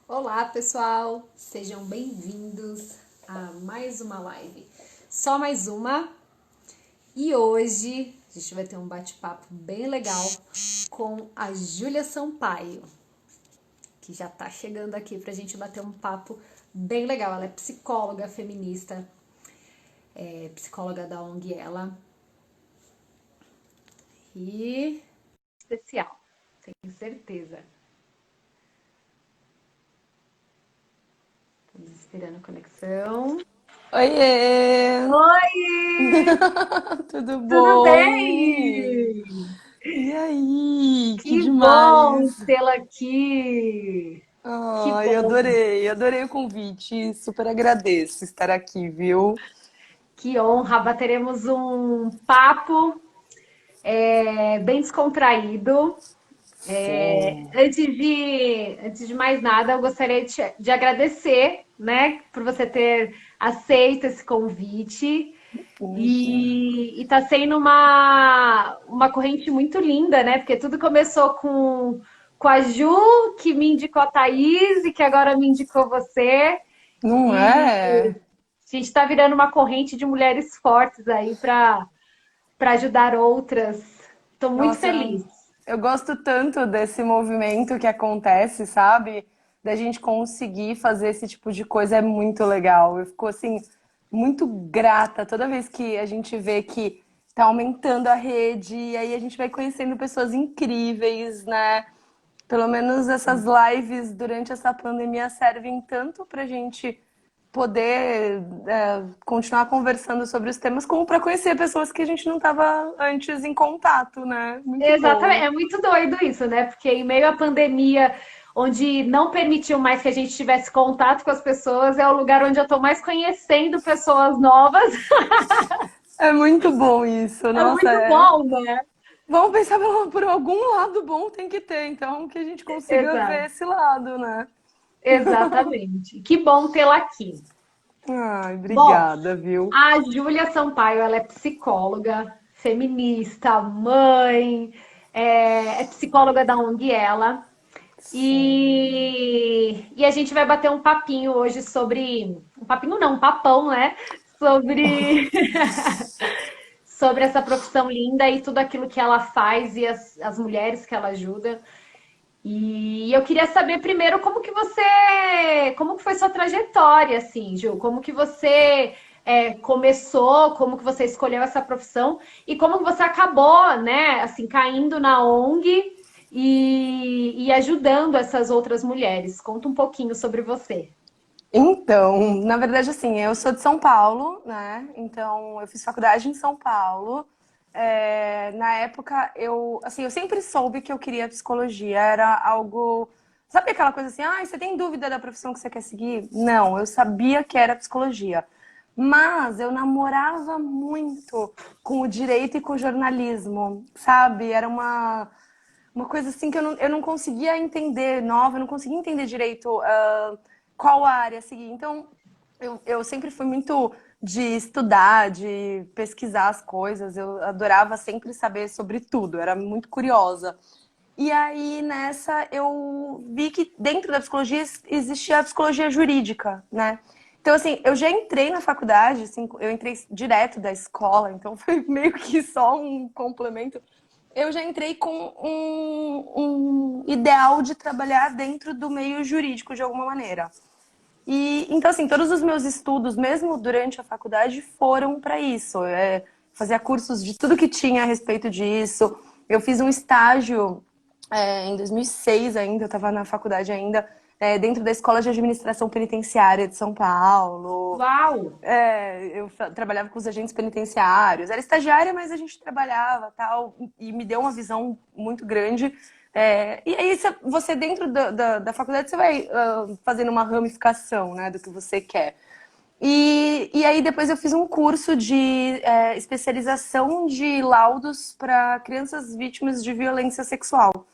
Olá, pessoal! Sejam bem-vindos a mais uma live. Só mais uma. E hoje a gente vai ter um bate-papo bem legal com a Júlia Sampaio, que já tá chegando aqui pra gente bater um papo bem legal. Ela é psicóloga feminista, é psicóloga da ONG Ela e especial, tenho certeza. Estamos esperando a conexão. Oiê! Oi! Tudo Tudo bom? bem? E aí? Que Que bom demais! tê-la aqui. Que Ai, bom, adorei o convite. Super agradeço estar aqui, viu? que honra. Bateremos um papo bem descontraído. Sim. Antes de mais nada, eu gostaria de agradecer, né, por você ter aceito esse convite. Imagina. E tá sendo uma corrente muito linda, né? Porque tudo começou com a Ju, que me indicou a Thaís e que agora me indicou você. Não E é? a gente está virando uma corrente de mulheres fortes aí para ajudar outras. Estou muito Nossa, feliz. eu gosto tanto desse movimento que acontece, sabe? Da gente conseguir fazer esse tipo de coisa é muito legal. Eu fico assim muito grata toda vez que a gente vê que tá aumentando a rede e aí a gente vai conhecendo pessoas incríveis, né? Pelo menos essas lives durante essa pandemia servem tanto pra gente poder continuar conversando sobre os temas, como para conhecer pessoas que a gente não estava antes em contato, né? Muito Exatamente, bom. é muito doido isso, né? Porque em meio à pandemia, onde não permitiu mais que a gente tivesse contato com as pessoas, é o lugar onde eu estou mais conhecendo pessoas novas. É muito bom isso, É nossa. muito bom, né? Vamos pensar por algum lado bom tem que ter, então que a gente consiga ver Exato. esse lado, né? Exatamente. Que bom tê-la aqui. Ai, Bom, obrigada, viu? a Júlia Sampaio, ela é psicóloga, feminista, mãe, é psicóloga da ONG Ela. Sim. E a gente vai bater um papinho hoje sobre. Um papinho não, um papão, né? Sobre, sobre essa profissão linda e tudo aquilo que ela faz e as mulheres que ela ajuda. E eu queria saber primeiro como que foi sua trajetória, assim, Ju, como que você começou, como que você escolheu essa profissão e como que você acabou, né, assim, caindo na ONG e ajudando essas outras mulheres. Conta um pouquinho sobre você. Então, na verdade, assim, eu sou de São Paulo, né? Então, eu fiz faculdade em São Paulo. Na época, assim, eu sempre soube que eu queria psicologia. Era algo. Sabe aquela coisa assim, ah, você tem dúvida da profissão que você quer seguir? Não, eu sabia que era psicologia. Mas eu namorava muito com o direito e com o jornalismo, sabe? Era uma coisa assim que eu não conseguia entender, nova, eu não conseguia entender direito qual área seguir. Então, eu sempre fui muito de estudar, de pesquisar as coisas, eu adorava sempre saber sobre tudo, era muito curiosa. E aí, nessa, eu vi que dentro da psicologia existia a psicologia jurídica, né? Então, assim, eu já entrei na faculdade, assim, eu entrei direto da escola, então foi meio que só um complemento. Eu já entrei com um ideal de trabalhar dentro do meio jurídico de alguma maneira. E então, assim, todos os meus estudos, mesmo durante a faculdade, foram para isso. Fazia cursos de tudo que tinha a respeito disso. Eu fiz um estágio em 2006 ainda, eu estava na faculdade ainda, dentro da Escola de Administração Penitenciária de São Paulo. Uau! Eu trabalhava com os agentes penitenciários. Era estagiária, mas a gente trabalhava tal, e me deu uma visão muito grande. E aí, você dentro da faculdade, você vai fazendo uma ramificação, né, do que você quer. E aí, depois eu fiz um curso de especialização de laudos para crianças vítimas de violência sexual.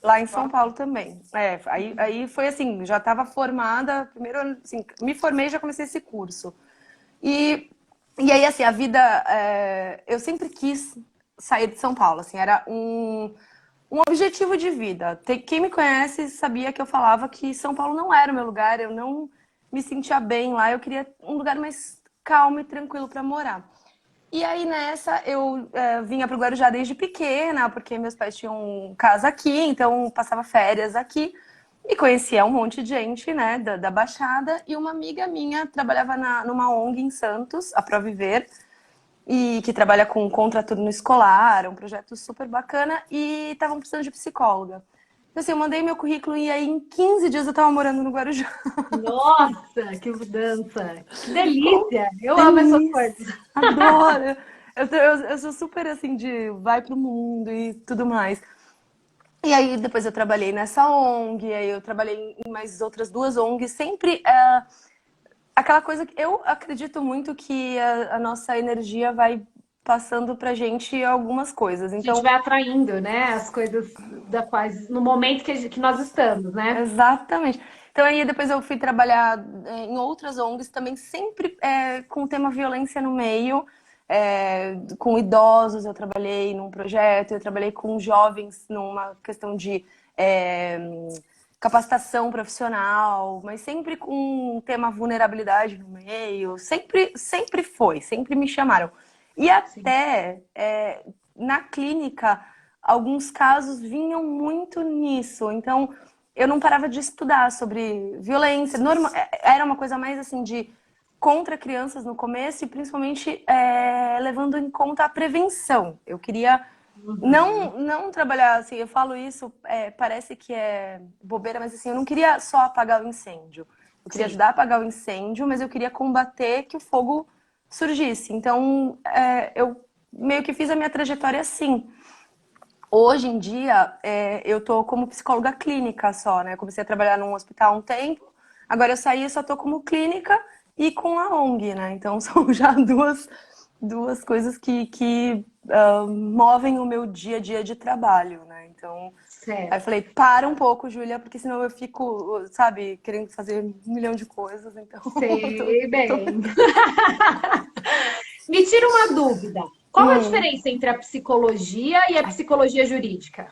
Lá em São Paulo também. Aí foi assim, já estava formada, primeiro, assim, me formei e já comecei esse curso. E, e aí, assim, a vida. Eu sempre quis sair de São Paulo. Assim, era um objetivo de vida. Quem me conhece sabia que eu falava que São Paulo não era o meu lugar, eu não me sentia bem lá, eu queria um lugar mais calmo e tranquilo para morar. E aí nessa eu vinha pro Guarujá desde pequena, porque meus pais tinham casa aqui, então passava férias aqui e conhecia um monte de gente, né, da Baixada. E uma amiga minha trabalhava numa ONG em Santos, a Proviver, e que trabalha com contraturno escolar, um projeto super bacana, e estavam precisando de psicóloga. Então, assim, eu mandei meu currículo e aí em 15 dias eu tava morando no Guarujá. Nossa, que mudança! Que Com delícia! Eu amo essas coisas. delícia! Adoro! Eu sou super assim de vai pro mundo e tudo mais. E aí depois eu trabalhei nessa ONG, aí eu trabalhei em mais outras duas ONGs, sempre aquela coisa que eu acredito muito que a nossa energia vai passando pra gente algumas coisas. A gente Então, vai atraindo, né, as coisas da quais, no momento que nós estamos, né? exatamente. Então aí depois eu fui trabalhar em outras ONGs também, sempre com o tema violência no meio. Com idosos eu trabalhei num projeto, eu trabalhei com jovens numa questão de é, capacitação profissional, mas sempre com o tema vulnerabilidade no meio. Sempre foi, sempre me chamaram. E Sim. até na clínica, alguns casos vinham muito nisso. Então, eu não parava de estudar sobre violência. Era uma coisa mais assim de contra crianças no começo e principalmente levando em conta a prevenção. Eu queria Uhum. não trabalhar assim, eu falo isso, parece que é bobeira, mas assim, eu não queria só apagar o incêndio. Eu queria Sim. ajudar a apagar o incêndio, mas eu queria combater que o fogo surgisse. Então, eu meio que fiz a minha trajetória assim. Hoje em dia, eu tô como psicóloga clínica só, né? Comecei a trabalhar num hospital há um tempo, agora eu saí e só tô como clínica e com a ONG, né? Então são já duas coisas que movem o meu dia a dia de trabalho, né? Então, aí eu Certo. falei, para um pouco, Júlia, porque senão eu fico, sabe, querendo fazer 1 milhão de coisas, então Sei tô... bem. Me tira uma dúvida. Qual a Hum. diferença entre a psicologia e a psicologia jurídica?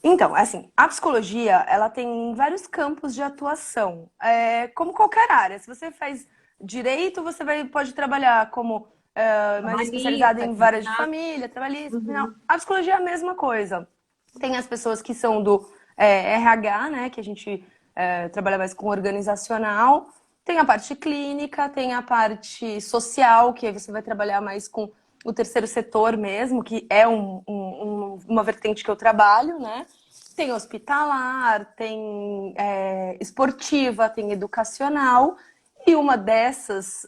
Então, assim, a psicologia, ela tem vários campos de atuação, como qualquer área. Se você faz direito, você pode trabalhar como mais especializado Trabalhista, em várias de criminal. família, trabalhista, criminal. Uhum. A psicologia é a mesma coisa. Tem as pessoas que são do RH, né, que a gente trabalha mais com organizacional. Tem a parte clínica, tem a parte social, que aí você vai trabalhar mais com o terceiro setor mesmo, que é uma vertente que eu trabalho, né? Tem hospitalar, tem esportiva, tem educacional, e uma dessas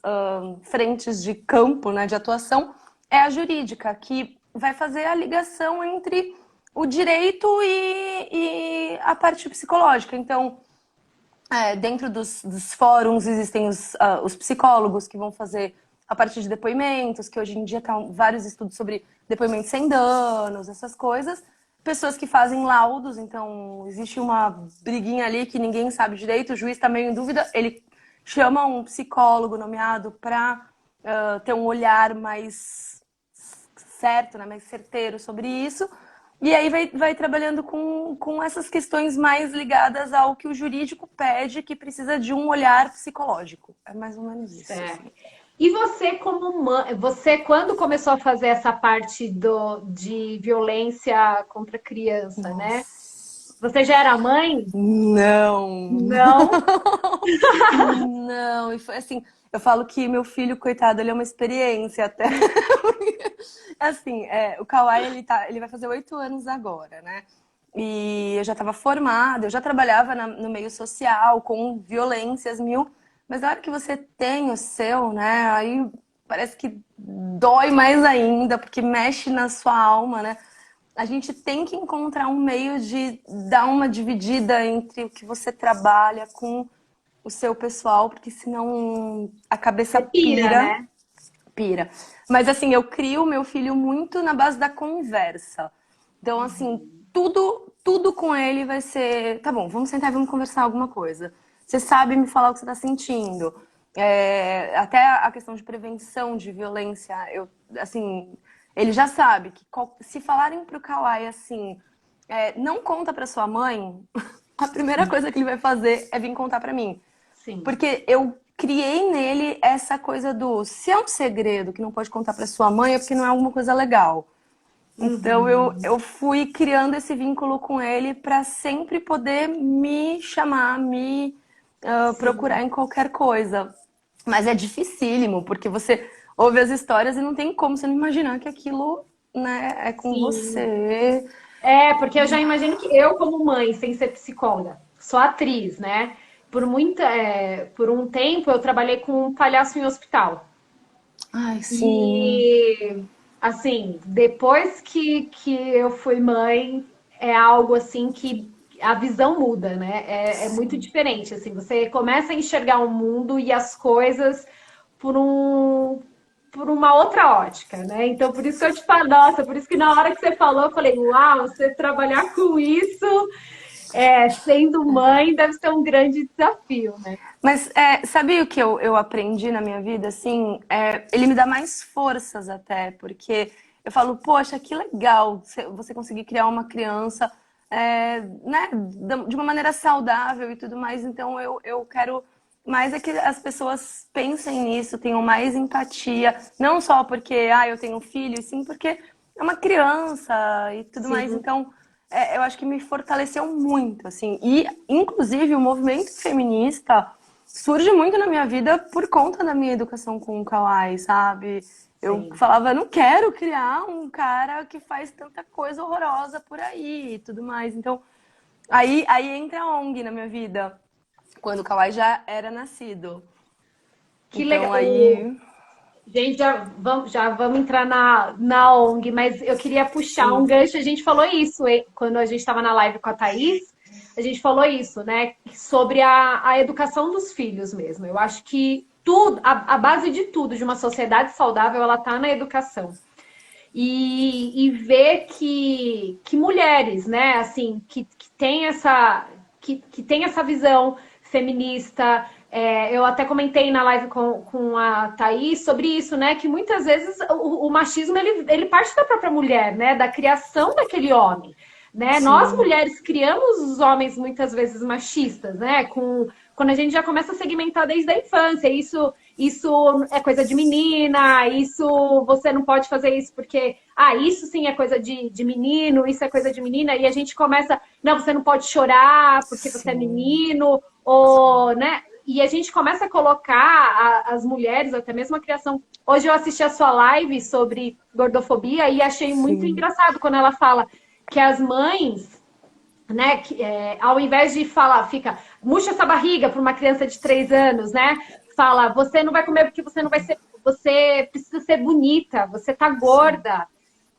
frentes de campo, né, de atuação é a jurídica, que vai fazer a ligação entre o direito e a parte psicológica. Então, dentro dos fóruns existem os psicólogos que vão fazer a partir de depoimentos, que hoje em dia estão vários estudos sobre depoimentos sem danos, essas coisas. Pessoas que fazem laudos, então existe uma briguinha ali que ninguém sabe direito, o juiz está meio em dúvida, ele chama um psicólogo nomeado para ter um olhar mais certo, né, mais certeiro sobre isso. E aí vai trabalhando com essas questões mais ligadas ao que o jurídico pede, que precisa de um olhar psicológico. É mais ou menos isso, assim. Certo. E você, como mãe, você quando começou a fazer essa parte de violência contra criança, né? Nossa. Você já era mãe? Não. Não. Não. E foi assim, eu falo que meu filho, coitado, ele é uma experiência até. Assim, o Kawai, ele vai fazer 8 anos agora, né? E eu já estava formada, eu já trabalhava no meio social, com violências mil, mas na hora que você tem o seu, né? Aí parece que dói mais ainda, porque mexe na sua alma, né? A gente tem que encontrar um meio de dar uma dividida entre o que você trabalha com o seu pessoal, porque senão a cabeça Você pira, pira, né? pira. Mas assim, eu crio o meu filho muito na base da conversa. Então, assim, Uhum. tudo com ele vai ser, tá bom, vamos sentar e vamos conversar alguma coisa. Você sabe me falar o que você está sentindo. Até a questão de prevenção de violência, assim, ele já sabe que se falarem pro Kawai assim, não conta pra sua mãe, a primeira coisa que ele vai fazer é vir contar pra mim. Sim. Porque eu criei nele essa coisa do se é um segredo que não pode contar pra sua mãe é porque não é alguma coisa legal. Então Uhum. eu fui criando esse vínculo com ele pra sempre poder me chamar, me procurar Sim. em qualquer coisa. Mas é dificílimo, porque você ouve as histórias e não tem como você não imaginar que aquilo, né, é com Sim. você. É, porque eu já imagino que eu, como mãe, sem ser psicóloga, sou atriz, né? Por um tempo eu trabalhei com um palhaço em hospital. Ai, sim. E, assim, depois que eu fui mãe, é algo assim que a visão muda, né? É muito diferente, assim, você começa a enxergar o mundo e as coisas por por uma outra ótica, né? Então, por isso que eu te falo, nossa, por isso que na hora que você falou, eu falei, uau, você trabalhar com isso, sendo mãe, deve ser um grande desafio, né? Mas sabe o que eu aprendi na minha vida? Assim, ele me dá mais forças até, porque eu falo, poxa, que legal você conseguir criar uma criança, né, de uma maneira saudável e tudo mais. Então eu quero mais é que as pessoas pensem nisso, tenham mais empatia, não só porque eu tenho um filho, e sim porque é uma criança e tudo mais. Sim, Então eu acho que me fortaleceu muito, assim. E, inclusive, o movimento feminista surge muito na minha vida por conta da minha educação com o Kawai, sabe? Eu sim. falava, não quero criar um cara que faz tanta coisa horrorosa por aí e tudo mais. Então, aí entra a ONG na minha vida, quando o Kawai já era nascido. Que legal. Então, aí, Gente, já vamos entrar na ONG, mas eu queria puxar um sim, gancho. A gente falou isso quando a gente estava na live com a Thaís, a gente falou isso, né? Sobre a educação dos filhos mesmo. Eu acho que tudo, a base de tudo, de uma sociedade saudável, ela está na educação. E ver que mulheres, né, assim, que tem que tem essa visão feminista. Eu até comentei na live com a Thaís sobre isso, né? Que muitas vezes o machismo ele parte da própria mulher, né? Da criação daquele homem. Né? Nós sim, mulheres criamos os homens muitas vezes machistas, né? Quando a gente já começa a segmentar desde a infância, isso é coisa de menina, isso você não pode fazer isso porque, isso sim é coisa de menino, isso é coisa de menina, e a gente começa, não, você não pode chorar porque você é sim. menino, ou, né? E a gente começa a colocar as mulheres, até mesmo a criação. Hoje eu assisti a sua live sobre gordofobia e achei muito Sim. engraçado quando ela fala que as mães, né, ao invés de falar, fica, murcha essa barriga para uma criança de 3 anos, né? Fala, você não vai comer porque você não vai ser, você precisa ser bonita, você tá Sim. gorda,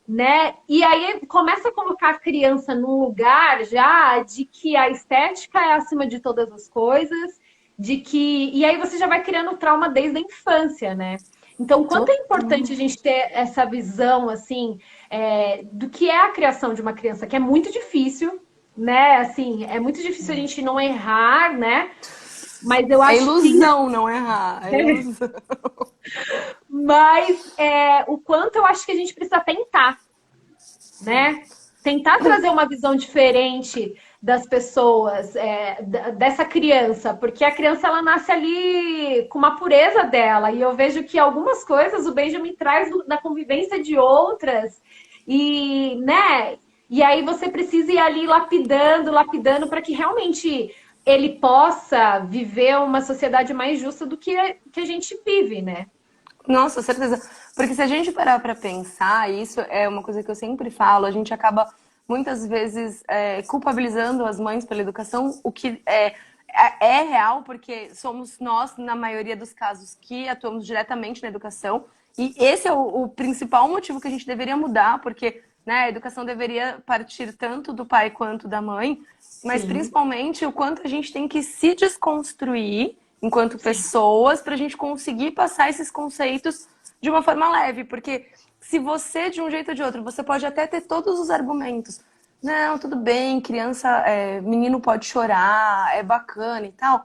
né? E aí começa a colocar a criança num lugar já de que a estética é acima de todas as coisas, de que. E aí você já vai criando trauma desde a infância, né? Então, quanto é importante a Total. gente ter essa visão, assim, do que é a criação de uma criança, que é muito difícil, né? Assim, é muito difícil a gente não errar, né? Mas eu É acho sim, ilusão não errar, é ilusão. mas o quanto eu acho que a gente precisa tentar, né? Tentar trazer uma visão diferente das pessoas, dessa criança, porque a criança ela nasce ali com uma pureza dela, e eu vejo que algumas coisas o Benjamin traz da convivência de outras, e, né? E aí você precisa ir ali lapidando, lapidando, para que realmente ele possa viver uma sociedade mais justa do que a gente vive, né? Nossa, certeza. Porque se a gente parar para pensar, isso é uma coisa que eu sempre falo, a gente acaba muitas vezes culpabilizando as mães pela educação, o que é real, porque somos nós, na maioria dos casos, que atuamos diretamente na educação. E esse é o principal motivo que a gente deveria mudar, porque né, a educação deveria partir tanto do pai quanto da mãe, mas Sim, principalmente o quanto a gente tem que se desconstruir enquanto sim, pessoas para a gente conseguir passar esses conceitos de uma forma leve, porque se você de um jeito ou de outro, você pode até ter todos os argumentos. Não, tudo bem, criança, menino pode chorar, é bacana e tal.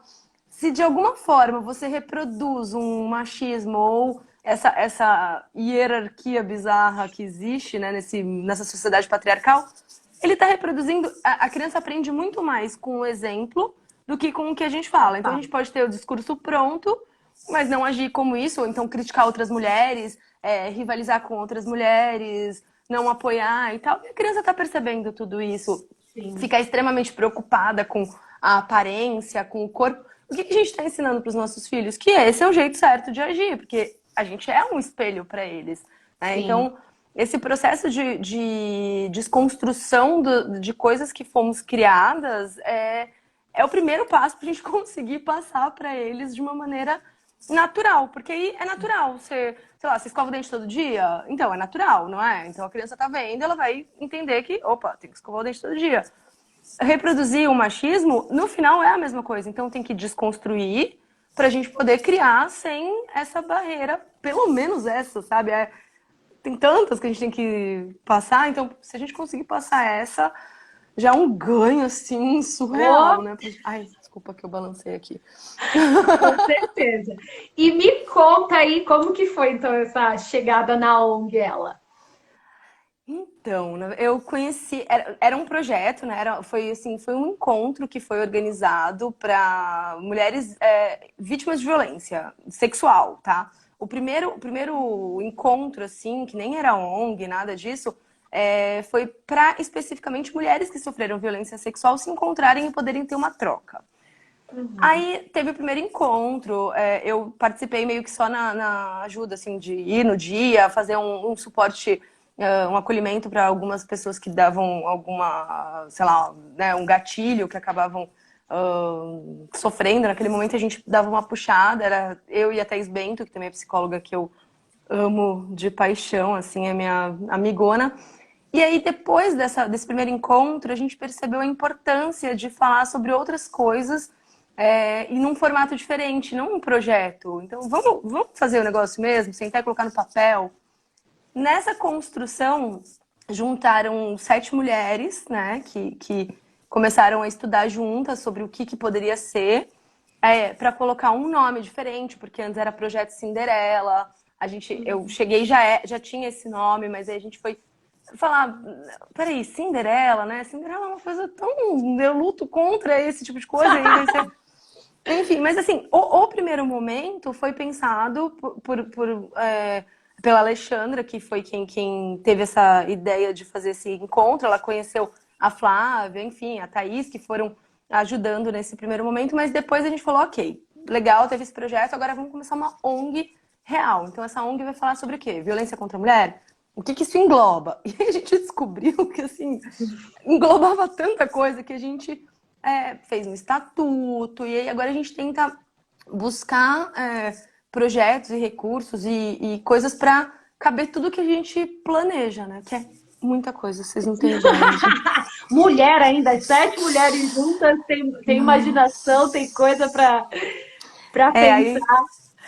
Se de alguma forma você reproduz um machismo ou essa hierarquia bizarra que existe, né, nessa sociedade patriarcal, ele está reproduzindo. A criança aprende muito mais com o exemplo do que com o que a gente fala. Então a gente pode ter o discurso pronto, mas não agir como isso, ou então criticar outras mulheres, rivalizar com outras mulheres, não apoiar e tal. E a criança está percebendo tudo isso, Sim. fica extremamente preocupada com a aparência, com o corpo. O que a gente está ensinando para os nossos filhos? Que esse é o jeito certo de agir, porque a gente é um espelho para eles, né? Então, esse processo de desconstrução de coisas que fomos criadas é o primeiro passo para a gente conseguir passar para eles de uma maneira natural, porque aí é natural. Você, sei lá, você escova o dente todo dia? Então, é natural, não é? Então a criança tá vendo, ela vai entender que, opa, tem que escovar o dente todo dia. Reproduzir o machismo, no final, é a mesma coisa. Então tem que desconstruir pra gente poder criar sem essa barreira, pelo menos essa, sabe? Tem tantas que a gente tem que passar, então se a gente conseguir passar essa, já é um ganho, assim, surreal, né? Ai, desculpa que eu balancei aqui. Com certeza. E me conta aí como que foi, então, essa chegada na ONG, ela? Então, eu conheci, era um projeto, né? Foi assim, foi um encontro que foi organizado para mulheres vítimas de violência sexual, tá? O primeiro encontro, assim, que nem era ONG, nada disso, foi para especificamente mulheres que sofreram violência sexual se encontrarem e poderem ter uma troca. Aí teve o primeiro encontro, eu participei meio que só na ajuda, assim, de ir no dia, fazer um suporte, um acolhimento para algumas pessoas que davam alguma, sei lá, né, um gatilho, que acabavam sofrendo. Naquele momento a gente dava uma puxada, era eu e a Thaís Bento, que também é psicóloga que eu amo de paixão, assim, é minha amigona. E aí, depois desse primeiro encontro, a gente percebeu a importância de falar sobre outras coisas e num formato diferente, não um projeto. Então, vamos fazer o negócio mesmo, sentar e colocar no papel. Nessa construção, juntaram 7 mulheres, né, que começaram a estudar juntas sobre o que poderia ser, para colocar um nome diferente, porque antes era Projeto Cinderela. Eu cheguei e já tinha esse nome, mas aí a gente foi falar, peraí, Cinderela, né? Cinderela é uma coisa tão... Eu luto contra esse tipo de coisa. Enfim, mas assim, o primeiro momento foi pensado pela Alexandra, que foi quem teve essa ideia de fazer esse encontro. Ela conheceu a Flávia, enfim, a Thaís, que foram ajudando nesse primeiro momento, mas depois a gente falou, ok, legal, teve esse projeto, agora vamos começar uma ONG real. Então essa ONG vai falar sobre o quê? Violência contra a mulher? O que isso engloba? E a gente descobriu que, assim, englobava tanta coisa que a gente fez um estatuto, e aí agora a gente tenta buscar projetos e recursos e coisas para caber tudo que a gente planeja, né? Que é muita coisa, vocês não têm ideia. Mulher ainda, 7 mulheres juntas, tem imaginação, tem coisa para pensar. Aí,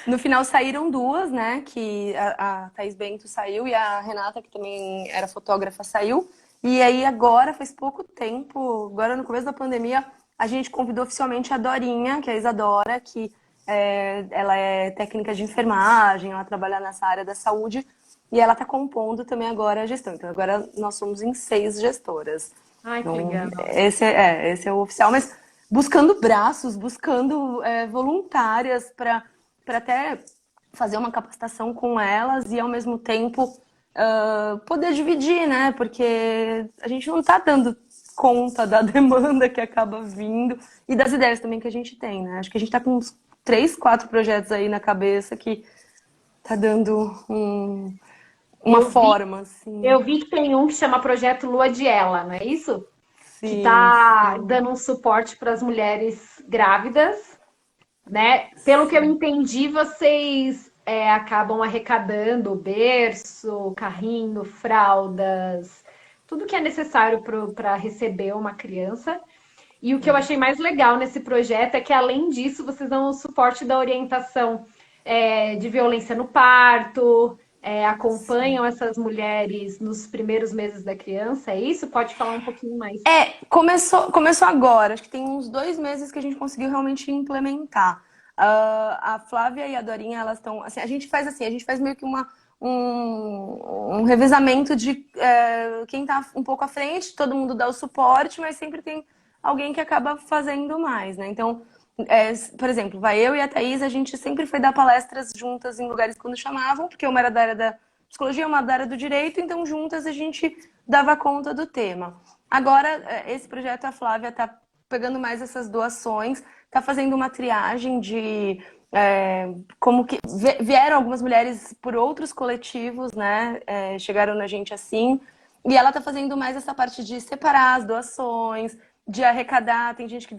no final saíram 2, né? Que a Thaís Bento saiu e a Renata, que também era fotógrafa, saiu. E aí agora, faz pouco tempo, agora no começo da pandemia, a gente convidou oficialmente a Dorinha, que é a Isadora, que ela é técnica de enfermagem, ela trabalha nessa área da saúde, e ela está compondo também agora a gestão. Então agora nós somos em 6 gestoras. Ai, que Então, legal. esse é o oficial, mas buscando braços, buscando voluntárias para até fazer uma capacitação com elas e ao mesmo tempo poder dividir, né? Porque a gente não está dando conta da demanda que acaba vindo e das ideias também que a gente tem, né? Acho que a gente está com uns 3, 4 projetos aí na cabeça que tá dando uma forma, assim. Eu vi que tem um que chama Projeto Lua de Ela, não é isso? Que Sim, tá sim. dando um suporte para as mulheres grávidas, né? Pelo que eu entendi, vocês acabam arrecadando berço, carrinho, fraldas, tudo que é necessário para receber uma criança. E o que eu achei mais legal nesse projeto é que, além disso, vocês dão o suporte da orientação de violência no parto, acompanham essas mulheres nos primeiros meses da criança, é isso? Pode falar um pouquinho mais. Começou agora. Acho que tem uns 2 meses que a gente conseguiu realmente implementar. A Flávia e a Dorinha, elas estão... Assim, a gente faz meio que um revezamento de quem está um pouco à frente, todo mundo dá o suporte, mas sempre tem alguém que acaba fazendo mais, né? Então, por exemplo, vai eu e a Thaís, a gente sempre foi dar palestras juntas em lugares quando chamavam, porque uma era da área da psicologia, uma da área do direito, então juntas a gente dava conta do tema. Agora, esse projeto, a Flávia está pegando mais essas doações, está fazendo uma triagem de como que vieram algumas mulheres por outros coletivos, né? Chegaram na gente assim, e ela está fazendo mais essa parte de separar as doações, de arrecadar. Tem gente que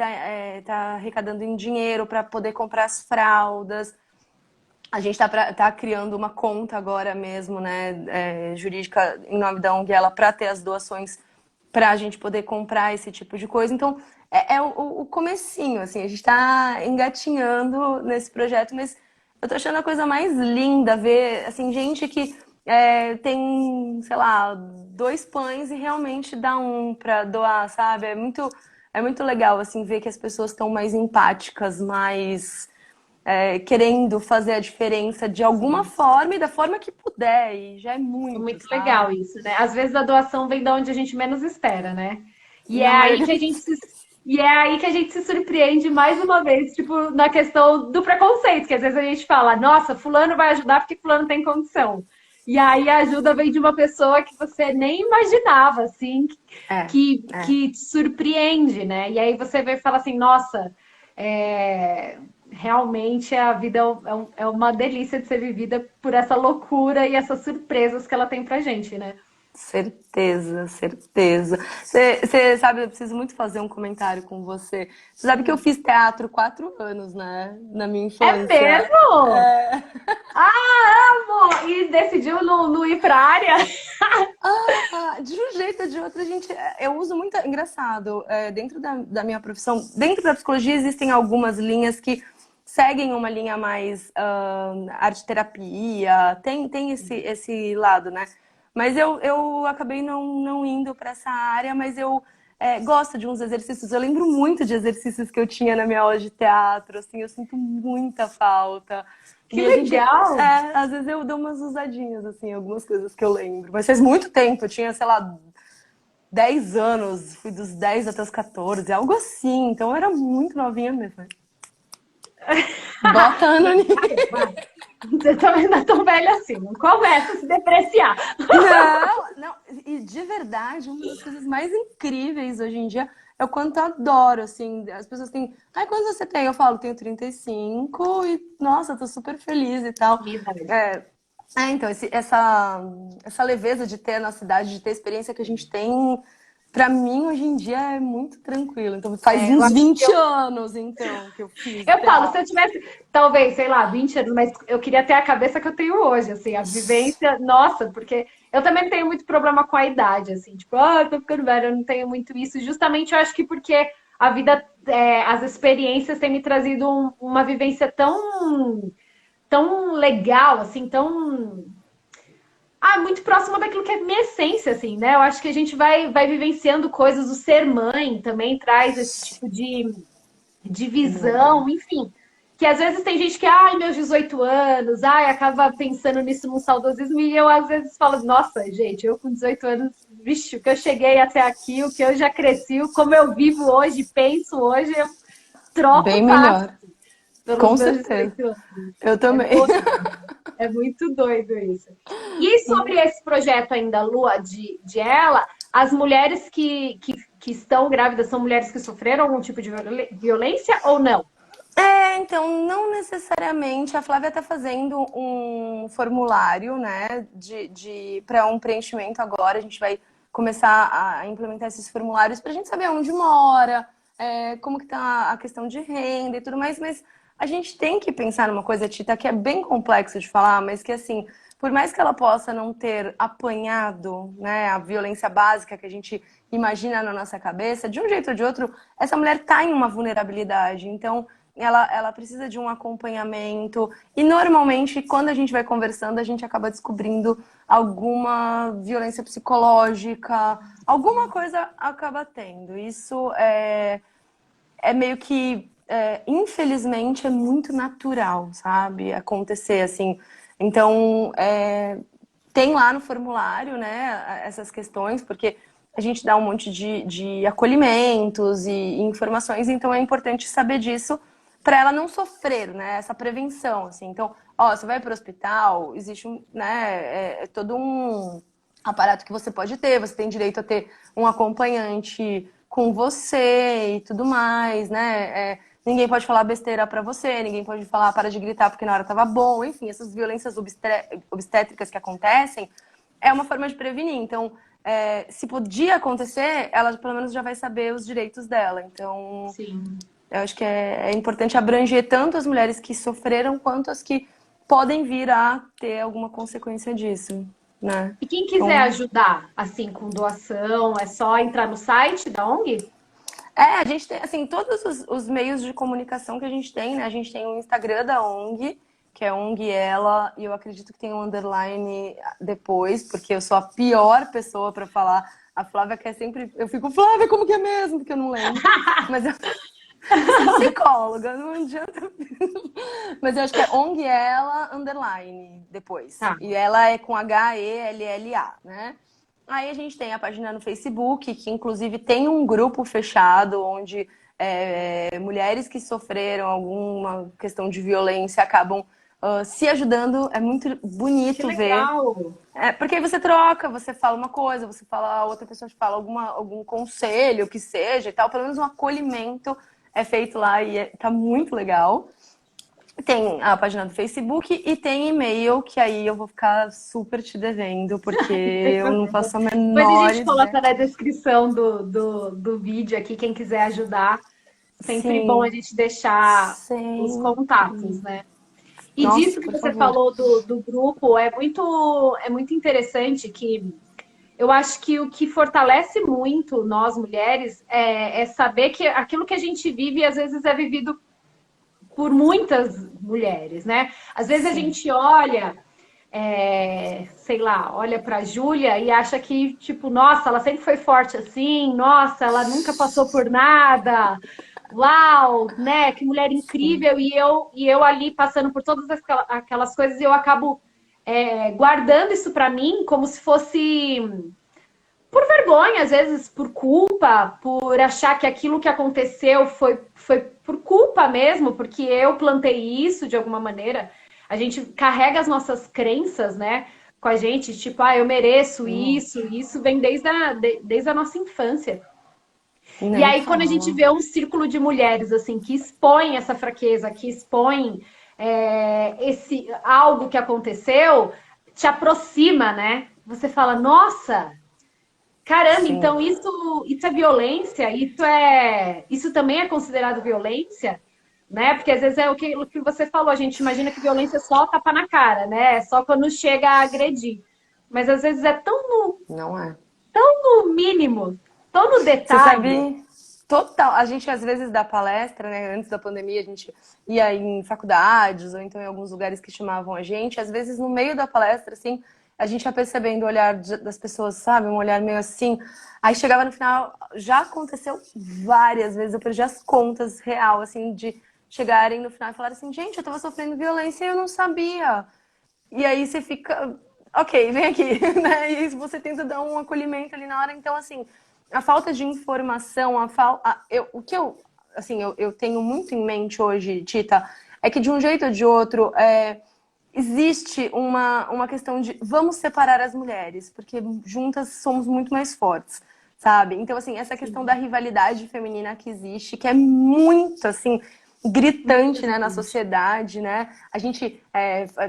tá arrecadando em dinheiro para poder comprar as fraldas. A gente tá criando uma conta agora mesmo, né, jurídica em nome da ONG ela para ter as doações para a gente poder comprar esse tipo de coisa. Então, é o comecinho, assim, a gente está engatinhando nesse projeto, mas eu tô achando a coisa mais linda ver, assim, gente que tem, sei lá, 2 pães e realmente dá um para doar, sabe? É muito legal, assim, ver que as pessoas estão mais empáticas, mais querendo fazer a diferença de alguma forma e da forma que puder, e já é É muito, muito legal sabe? isso, né? Às vezes a doação vem de onde a gente menos espera, né? E é Na aí maioria que a gente se, e é aí que a gente se surpreende mais uma vez, tipo, na questão do preconceito, que às vezes a gente fala, nossa, fulano vai ajudar porque fulano tem condição. E aí a ajuda vem de uma pessoa que você nem imaginava, assim, é, é. que te surpreende, né? E aí você vê e fala assim, nossa, é, realmente a vida é uma delícia de ser vivida por essa loucura e essas surpresas que ela tem pra gente, né? Certeza, certeza. Você sabe, eu preciso muito fazer um comentário com você. Você sabe que eu fiz teatro 4 anos, né? Na minha É infância. mesmo? É... Amo! E decidiu não ir pra área? de um jeito ou de outro, eu uso muito. Engraçado, dentro da minha profissão, dentro da psicologia, existem algumas linhas que seguem uma linha mais arte-terapia, tem esse lado, né? Mas eu acabei não indo para essa área, mas eu gosto de uns exercícios. Eu lembro muito de exercícios que eu tinha na minha aula de teatro, assim, eu sinto muita falta. Que E a gente, legal! às vezes eu dou umas usadinhas, assim, algumas coisas que eu lembro. Mas faz muito tempo, eu tinha, sei lá, 10 anos, fui dos 10 até os 14, algo assim. Então eu era muito novinha mesmo. Bota ano nisso. Você também não é tão velha assim, não começa a se depreciar. Não, e de verdade, uma das coisas mais incríveis hoje em dia é o quanto eu adoro, assim, as pessoas têm, ai, quantos você tem? Eu falo, tenho 35 e, nossa, tô super feliz e tal. Minha idade. Então, essa leveza de ter a nossa idade, de ter a experiência que a gente tem, pra mim, hoje em dia, é muito tranquilo. Então, faz Eu uns acho que 20 anos, então, que eu fiz eu falo, se eu teatro. tivesse, talvez, sei lá, 20 anos, mas eu queria ter a cabeça que eu tenho hoje, assim, a vivência, nossa, porque eu também não tenho muito problema com a idade, assim, tipo, eu tô ficando velha, eu não tenho muito isso. Justamente eu acho que porque a vida, as experiências têm me trazido uma vivência tão legal, assim, muito próxima daquilo que é minha essência, assim, né? Eu acho que a gente vai vivenciando coisas, o ser mãe também traz esse tipo de visão, enfim. Que às vezes tem gente que, ai, meus 18 anos, ai, acaba pensando nisso num saudosismo, e eu às vezes falo, nossa, gente, eu com 18 anos, vixe, o que eu cheguei até aqui, o que eu já cresci, como eu vivo hoje, penso hoje, eu troco Bem fácil melhor, pelos com meus certeza. 18 anos. Eu É também. doido, é muito doido isso. E sobre esse projeto ainda, Lua, de ela, as mulheres que estão grávidas são mulheres que sofreram algum tipo de violência ou não? Então, não necessariamente. A Flávia está fazendo um formulário, né, para um preenchimento agora. A gente vai começar a implementar esses formulários para a gente saber onde mora, como que tá a questão de renda e tudo mais. Mas a gente tem que pensar numa coisa, Tita, que é bem complexo de falar, mas que assim, por mais que ela possa não ter apanhado, né, a violência básica que a gente imagina na nossa cabeça, de um jeito ou de outro, essa mulher está em uma vulnerabilidade. Então ela precisa de um acompanhamento. E normalmente, quando a gente vai conversando, a gente acaba descobrindo alguma violência psicológica, alguma coisa acaba tendo. Isso é meio que, infelizmente, é muito natural, sabe? Acontecer assim. Então, tem lá no formulário, né, essas questões, porque a gente dá um monte de acolhimentos e informações, então é importante saber disso para ela não sofrer, né, essa prevenção, assim. Então, ó, você vai para o hospital, existe né, todo um aparato que você pode ter, você tem direito a ter um acompanhante com você e tudo mais, né? Ninguém pode falar besteira pra você, ninguém pode falar para de gritar porque na hora tava bom, enfim, essas violências obstétricas que acontecem é uma forma de prevenir. Então, se podia acontecer, ela pelo menos já vai saber os direitos dela. Então, Sim. eu acho que é importante abranger tanto as mulheres que sofreram quanto as que podem vir a ter alguma consequência disso, né? E quem quiser Então, ajudar, assim, com doação, é só entrar no site da ONG? a gente tem, assim, todos os meios de comunicação que a gente tem, né? A gente tem o Instagram da ONG, que é ONG Ela, e eu acredito que tem um underline depois, porque eu sou a pior pessoa para falar. A Flávia quer sempre. Eu fico, Flávia, como que é mesmo? Porque eu não lembro. Mas eu sou psicóloga, não adianta. Mas eu acho que é ONG Ela, underline depois. Tá. E ela é com H-E-L-L-A, né? Aí a gente tem a página no Facebook, que inclusive tem um grupo fechado, onde mulheres que sofreram alguma questão de violência acabam se ajudando. É muito Que bonito ver. legal! Porque aí você troca, você fala uma coisa, você fala, a outra pessoa te fala algum conselho, que seja e tal. Pelo menos um acolhimento é feito lá e tá muito legal. Tem a página do Facebook e tem e-mail, que aí eu vou ficar super te devendo, porque Tem eu não problema. faço a Depois a menor gente ideia. coloca na descrição do vídeo aqui, quem quiser ajudar. Sempre bom a Sim, gente deixar os contatos, sempre. né? E disso Nossa, que por você favor. falou do grupo, é muito interessante que eu acho que o que fortalece muito nós mulheres é saber que aquilo que a gente vive às vezes é vivido por muitas mulheres, né? Às vezes a Sim. gente olha, sei lá, olha para a Júlia e acha que, tipo, nossa, ela sempre foi forte assim, nossa, ela nunca passou por nada, uau, né? Que mulher Sim. incrível. E eu ali passando por todas aquelas coisas, eu acabo guardando isso para mim como se fosse por vergonha, às vezes por culpa, por achar que aquilo que aconteceu foi por culpa mesmo, porque eu plantei isso de alguma maneira. A gente carrega as nossas crenças, né, com a gente, tipo, eu mereço isso, Nossa, e isso vem desde a nossa infância. E nem aí, quando a gente fala. vê um círculo de mulheres, assim, que expõem essa fraqueza, que expõem esse algo que aconteceu, te aproxima, né? Você fala, nossa, caramba, Sim. então isso é violência? Isso também é considerado violência? Né? Porque às vezes é o que você falou, a gente imagina que violência é só tapa na cara, né? É só quando chega a agredir. Mas às vezes é Não é. tão no mínimo, tão no Você detalhe. sabe, total. A gente às vezes dá palestra, né? Antes da pandemia, a gente ia em faculdades ou então em alguns lugares que chamavam a gente. Às vezes, no meio da palestra, assim, a gente ia percebendo o olhar das pessoas, sabe? Um olhar meio assim. Aí chegava no final, já aconteceu várias vezes, eu perdi as contas real, assim, de chegarem no final e falar assim, gente, eu tava sofrendo violência e eu não sabia. E aí você fica, ok, vem aqui, né? E você tenta dar um acolhimento ali na hora. Então, assim, a falta de informação, o que eu tenho muito em mente hoje, Tita, é que de um jeito ou de outro, existe uma questão de vamos separar as mulheres, porque juntas somos muito mais fortes, sabe? Então, assim, essa questão da Sim, rivalidade feminina que existe, que é muito, assim, muito gritante, né, na evidente. sociedade, né? A gente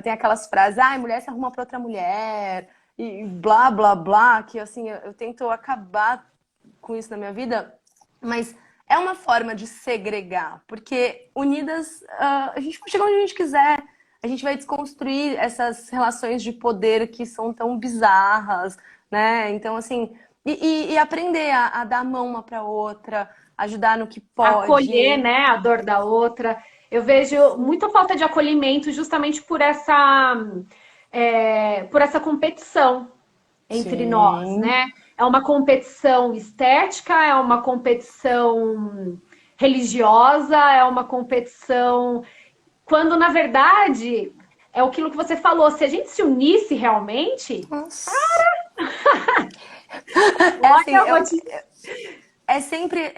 tem aquelas frases, mulher se arruma para outra mulher, e blá, blá, blá, que, assim, eu tento acabar com isso na minha vida, mas é uma forma de segregar, porque unidas a gente vai chegar onde a gente quiser, a gente vai desconstruir essas relações de poder que são tão bizarras, né? Então, assim, e aprender a dar a mão uma para outra, ajudar no que Acolher, pode. né, a dor da outra. Eu vejo muita falta de acolhimento justamente por essa competição entre nós, Sim, né? É uma competição estética, é uma competição religiosa, é uma competição quando na verdade é aquilo que você falou, se a gente se unisse realmente, Nossa. É assim, olha, eu vou te... é sempre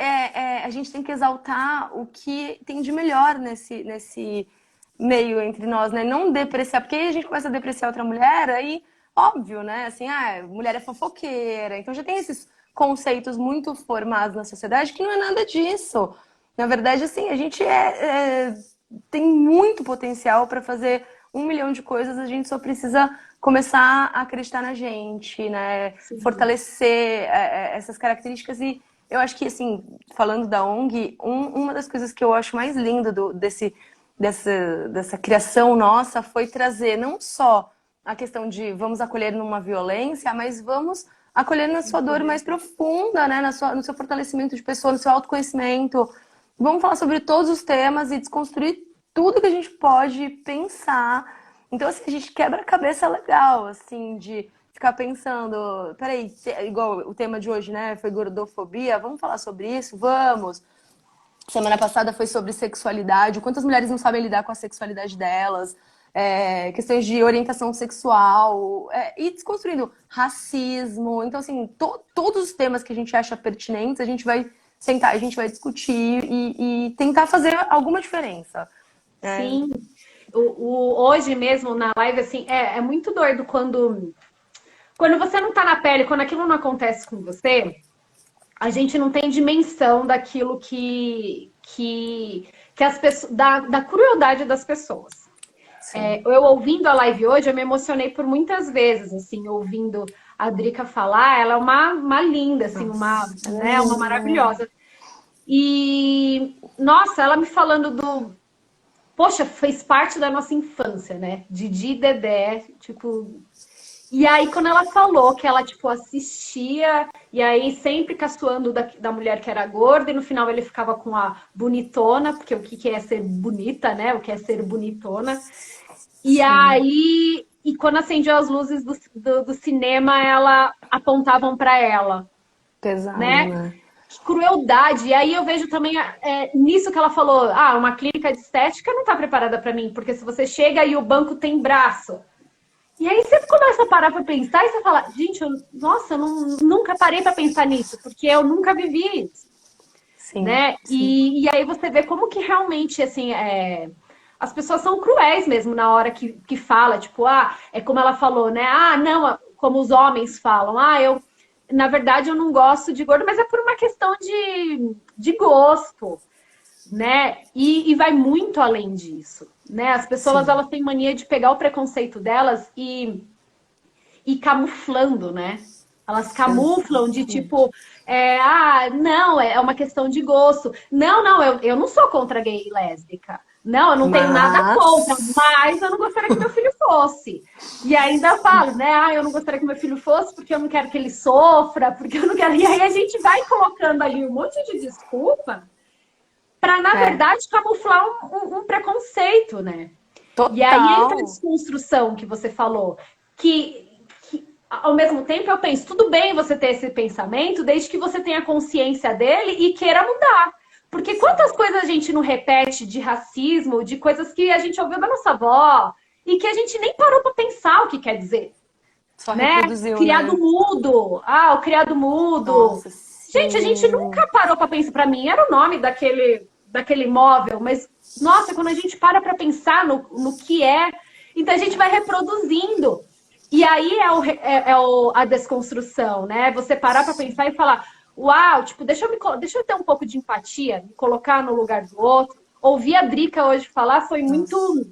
a gente tem que exaltar o que tem de melhor nesse meio entre nós, né? Não depreciar, porque aí a gente começa a depreciar outra mulher, aí, óbvio, né? Assim, mulher é fofoqueira, então já tem esses conceitos muito formados na sociedade que não é nada disso. Na verdade, assim, a gente tem muito potencial para fazer 1 milhão de coisas, a gente só precisa começar a acreditar na gente, né? Sim. Fortalecer essas características e eu acho que, assim, falando da ONG, uma das coisas que eu acho mais lindo dessa criação nossa foi trazer não só a questão de vamos acolher numa violência, mas vamos acolher na sua dor mais profunda, né? No seu fortalecimento de pessoa, no seu autoconhecimento. Vamos falar sobre todos os temas e desconstruir tudo que a gente pode pensar. Então, assim, a gente quebra a cabeça legal, assim, de ficar pensando, peraí, igual o tema de hoje, né? Foi gordofobia, vamos falar sobre isso? Vamos! Semana passada foi sobre sexualidade, quantas mulheres não sabem lidar com a sexualidade delas, questões de orientação sexual, e desconstruindo racismo. Então, assim, todos os temas que a gente acha pertinentes, a gente vai sentar, a gente vai discutir e tentar fazer alguma diferença. Sim. Hoje mesmo na live, assim, é muito doido quando você não tá na pele, quando aquilo não acontece com você, a gente não tem dimensão daquilo que as pessoas, da crueldade das pessoas. Sim. Eu ouvindo a live hoje, eu me emocionei por muitas vezes, assim, ouvindo a Drica falar, ela é uma linda, assim, Nossa, ela é né, uma linda. maravilhosa. E, nossa, ela me falando poxa, fez parte da nossa infância, né? Didi e Dedé, tipo, e aí, quando ela falou que ela, tipo, assistia, e aí sempre caçoando da mulher que era gorda, e no final ele ficava com a bonitona, porque o que é ser bonita, né? O que é ser bonitona. E Sim, aí, e quando acendia as luzes do cinema, ela apontavam para ela, pesado, né? né? Que crueldade. E aí eu vejo também nisso que ela falou, uma clínica de estética não está preparada para mim, porque se você chega e o banco tem braço, e aí você começa a parar para pensar e você fala, gente, nossa, eu nunca parei para pensar nisso, porque eu nunca vivi isso, Sim, né? sim. E aí você vê como que realmente, assim, as pessoas são cruéis mesmo na hora que fala, tipo, é como ela falou, né? Não, como os homens falam, na verdade eu não gosto de gordo, mas é por uma questão de gosto, né? E vai muito além disso, né? As pessoas, Sim. elas têm mania de pegar o preconceito delas e camuflando, né? Elas camuflam de tipo, Exatamente. não, é uma questão de gosto. Não, não, eu não sou contra gay e lésbica. Não, eu não tenho nada contra, Mas. mas eu não gostaria que meu filho fosse. E ainda falo, né? Eu não gostaria que meu filho fosse porque eu não quero que ele sofra, porque eu não quero. E aí a gente vai colocando ali um monte de desculpa para, na É, verdade, camuflar um preconceito, né? E aí entra a total. desconstrução que você falou, que ao mesmo tempo eu penso, tudo bem você ter esse pensamento, desde que você tenha consciência dele e queira mudar. Porque quantas coisas a gente não repete de racismo, de coisas que a gente ouviu da nossa avó e que a gente nem parou para pensar o que quer dizer, Só né? reproduziu, Criado né? mudo. O criado mudo. Nossa, Gente, a gente sim. nunca parou para pensar. Para mim era o nome daquele imóvel, mas nossa, quando a gente para pensar no que é, então a gente vai reproduzindo. E aí a desconstrução, né? Você parar para pensar e falar, uau, tipo, deixa eu ter um pouco de empatia, me colocar no lugar do outro. Ouvir a Drica hoje falar Nossa. Foi foi muito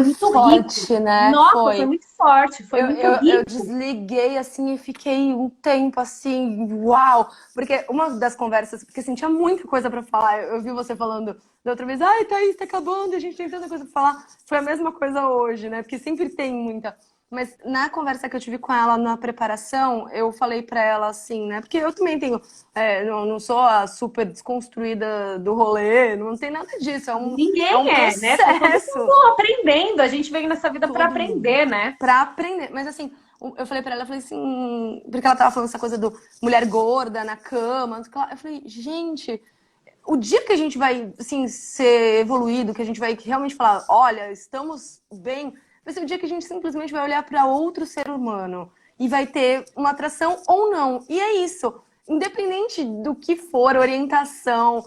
muito rico. forte, né? Nossa, foi Foi. muito forte, foi muito Eu rico. desliguei assim e fiquei um tempo assim, uau! Porque uma das conversas, porque assim, tinha muita coisa pra falar. Eu vi você falando da outra vez, ai, Thaís, tá acabando, a gente tem tanta coisa pra falar. Foi a mesma coisa hoje, né? Porque sempre tem muita. Mas na conversa que eu tive com ela na preparação, eu falei pra ela assim, né? Porque eu também tenho, não sou a super desconstruída do rolê, não tem nada disso, é Ninguém um né? Tá todo processo. mundo aprendendo. A gente veio nessa vida para Todo mundo. aprender, né? Pra aprender. Mas assim, eu falei pra ela, eu falei assim, porque ela tava falando essa coisa do mulher gorda na cama. Eu falei, gente, o dia que a gente vai, assim, ser evoluído, que a gente vai realmente falar, olha, estamos bem, vai ser o dia que a gente simplesmente vai olhar para outro ser humano e vai ter uma atração ou não. E é isso. Independente do que for, orientação,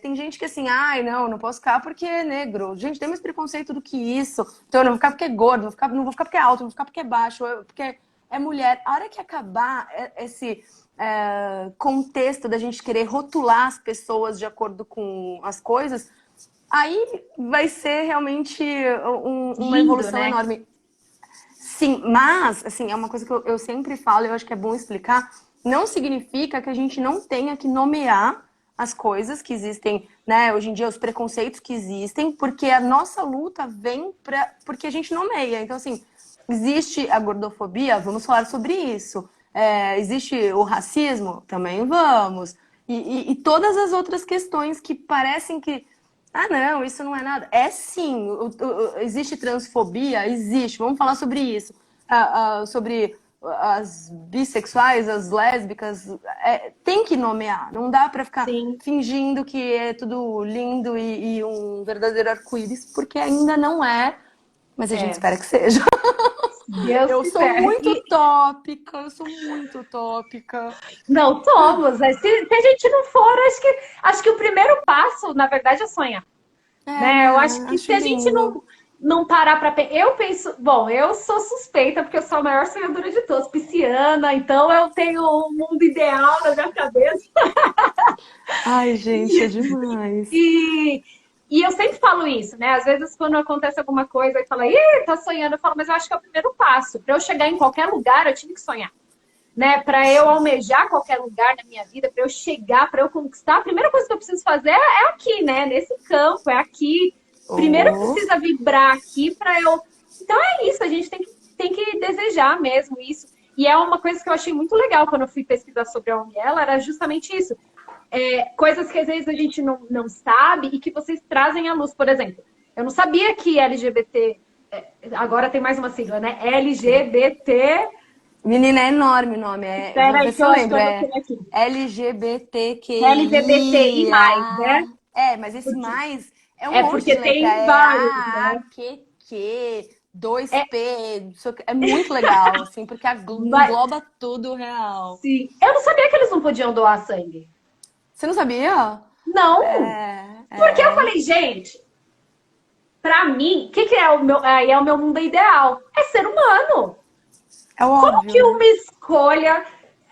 tem gente que assim, ai, não posso ficar porque é negro. Gente, tem mais preconceito do que isso. Então, eu não vou ficar porque é gordo, não vou ficar porque é alto, não vou ficar porque é baixo, porque é mulher. A hora que acabar esse contexto da gente querer rotular as pessoas de acordo com as coisas, aí vai ser realmente uma Lindo, evolução né? enorme. Sim, mas, assim, é uma coisa que eu sempre falo, eu acho que é bom explicar, não significa que a gente não tenha que nomear as coisas que existem, né, hoje em dia, os preconceitos que existem, porque a nossa luta vem porque a gente nomeia. Então, assim, existe a gordofobia, vamos falar sobre isso. Existe o racismo, também vamos. E todas as outras questões que parecem que não, isso não é nada. É sim. Existe transfobia? Existe. Vamos falar sobre isso. Sobre as bissexuais, as lésbicas. Tem que nomear. Não dá pra ficar Sim. fingindo que é tudo lindo e um verdadeiro arco-íris, porque ainda não é. Mas a gente É. espera que seja. Deus Eu sou quiser. muito utópica, eu sou muito utópica. Não, somos. Se a gente não for, acho que o primeiro passo, na verdade, é sonhar. Né? Eu acho Né? que Acho se a gente lindo. não parar para pensar. Eu penso. Bom, eu sou suspeita, porque eu sou a maior sonhadora de todos, pisciana, então eu tenho um mundo ideal na minha cabeça. Ai, gente, é demais. E, e eu sempre falo isso, né? Às vezes, quando acontece alguma coisa e fala, ih, tá sonhando, eu falo, mas eu acho que é o primeiro passo. Para eu chegar em qualquer lugar, eu tive que sonhar. Né, para eu almejar qualquer lugar na minha vida, para eu chegar, para eu conquistar, a primeira coisa que eu preciso fazer é aqui, né? Nesse campo, é aqui. Primeiro Oh. precisa vibrar aqui para eu. Então é isso, a gente tem que desejar mesmo isso. E é uma coisa que eu achei muito legal quando eu fui pesquisar sobre a ONG, era justamente isso. Coisas que às vezes a gente não sabe e que vocês trazem à luz. Por exemplo, eu não sabia que LGBT. Agora tem mais uma sigla, né? LGBT. Menina, é enorme o nome. Vou Espera ver aí que se eu eu acho que lembro. eu É anotei aqui. LGBTI+, né? LGBTQIA. Mas esse Porque, mais é um monte porque de letra. tem É vários, A, A, né? Q, Q, dois É, P. É muito legal, assim, porque vai, engloba tudo real. sim. Eu não sabia que eles não podiam doar sangue. Você não sabia? Não! É, Porque eu é, falei, gente, pra mim, o que é o meu, é o meu mundo ideal? É ser humano. é Como óbvio, que né? uma escolha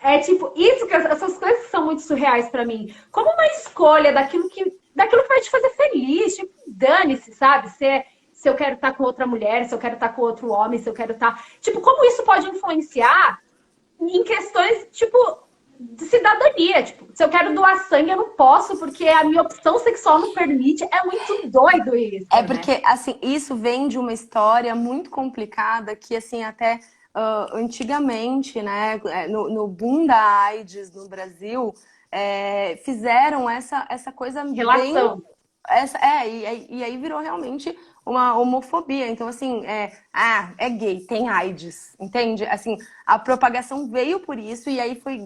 é tipo isso que essas coisas são muito surreais pra mim. Como uma escolha daquilo que vai te fazer feliz, tipo, dane-se, sabe? Se eu quero estar com outra mulher, se eu quero estar com outro homem, se eu quero estar, tipo, como isso pode influenciar em questões tipo de cidadania, tipo, se eu quero doar sangue eu não posso porque a minha opção sexual não permite. É muito doido isso, É né? porque, assim, isso vem de uma história muito complicada que, assim, até antigamente, né, no boom da AIDS no Brasil, fizeram essa coisa bem. Relação. E aí virou realmente uma homofobia. Então, assim, é gay, tem AIDS, entende? Assim, a propagação veio por isso, e aí foi.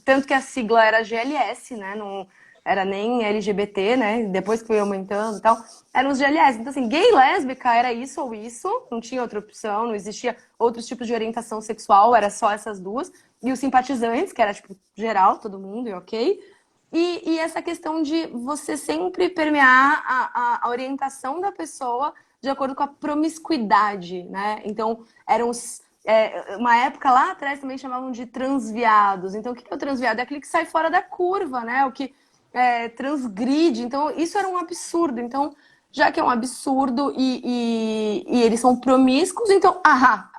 Tanto que a sigla era GLS, né? Não era nem LGBT, né? Depois que foi aumentando e tal, eram os GLS. Então, assim, gay e lésbica era isso ou isso, não tinha outra opção, não existia outros tipos de orientação sexual, era só essas duas. E os simpatizantes, que era, tipo, geral, todo mundo, e ok. E essa questão de você sempre permear a orientação da pessoa de acordo com a promiscuidade, né? Então, eram uma época lá atrás também chamavam de transviados. Então, o que é o transviado? É aquele que sai fora da curva, né? O que transgride. Então, isso era um absurdo. Então, já que é um absurdo e eles são promíscuos, então,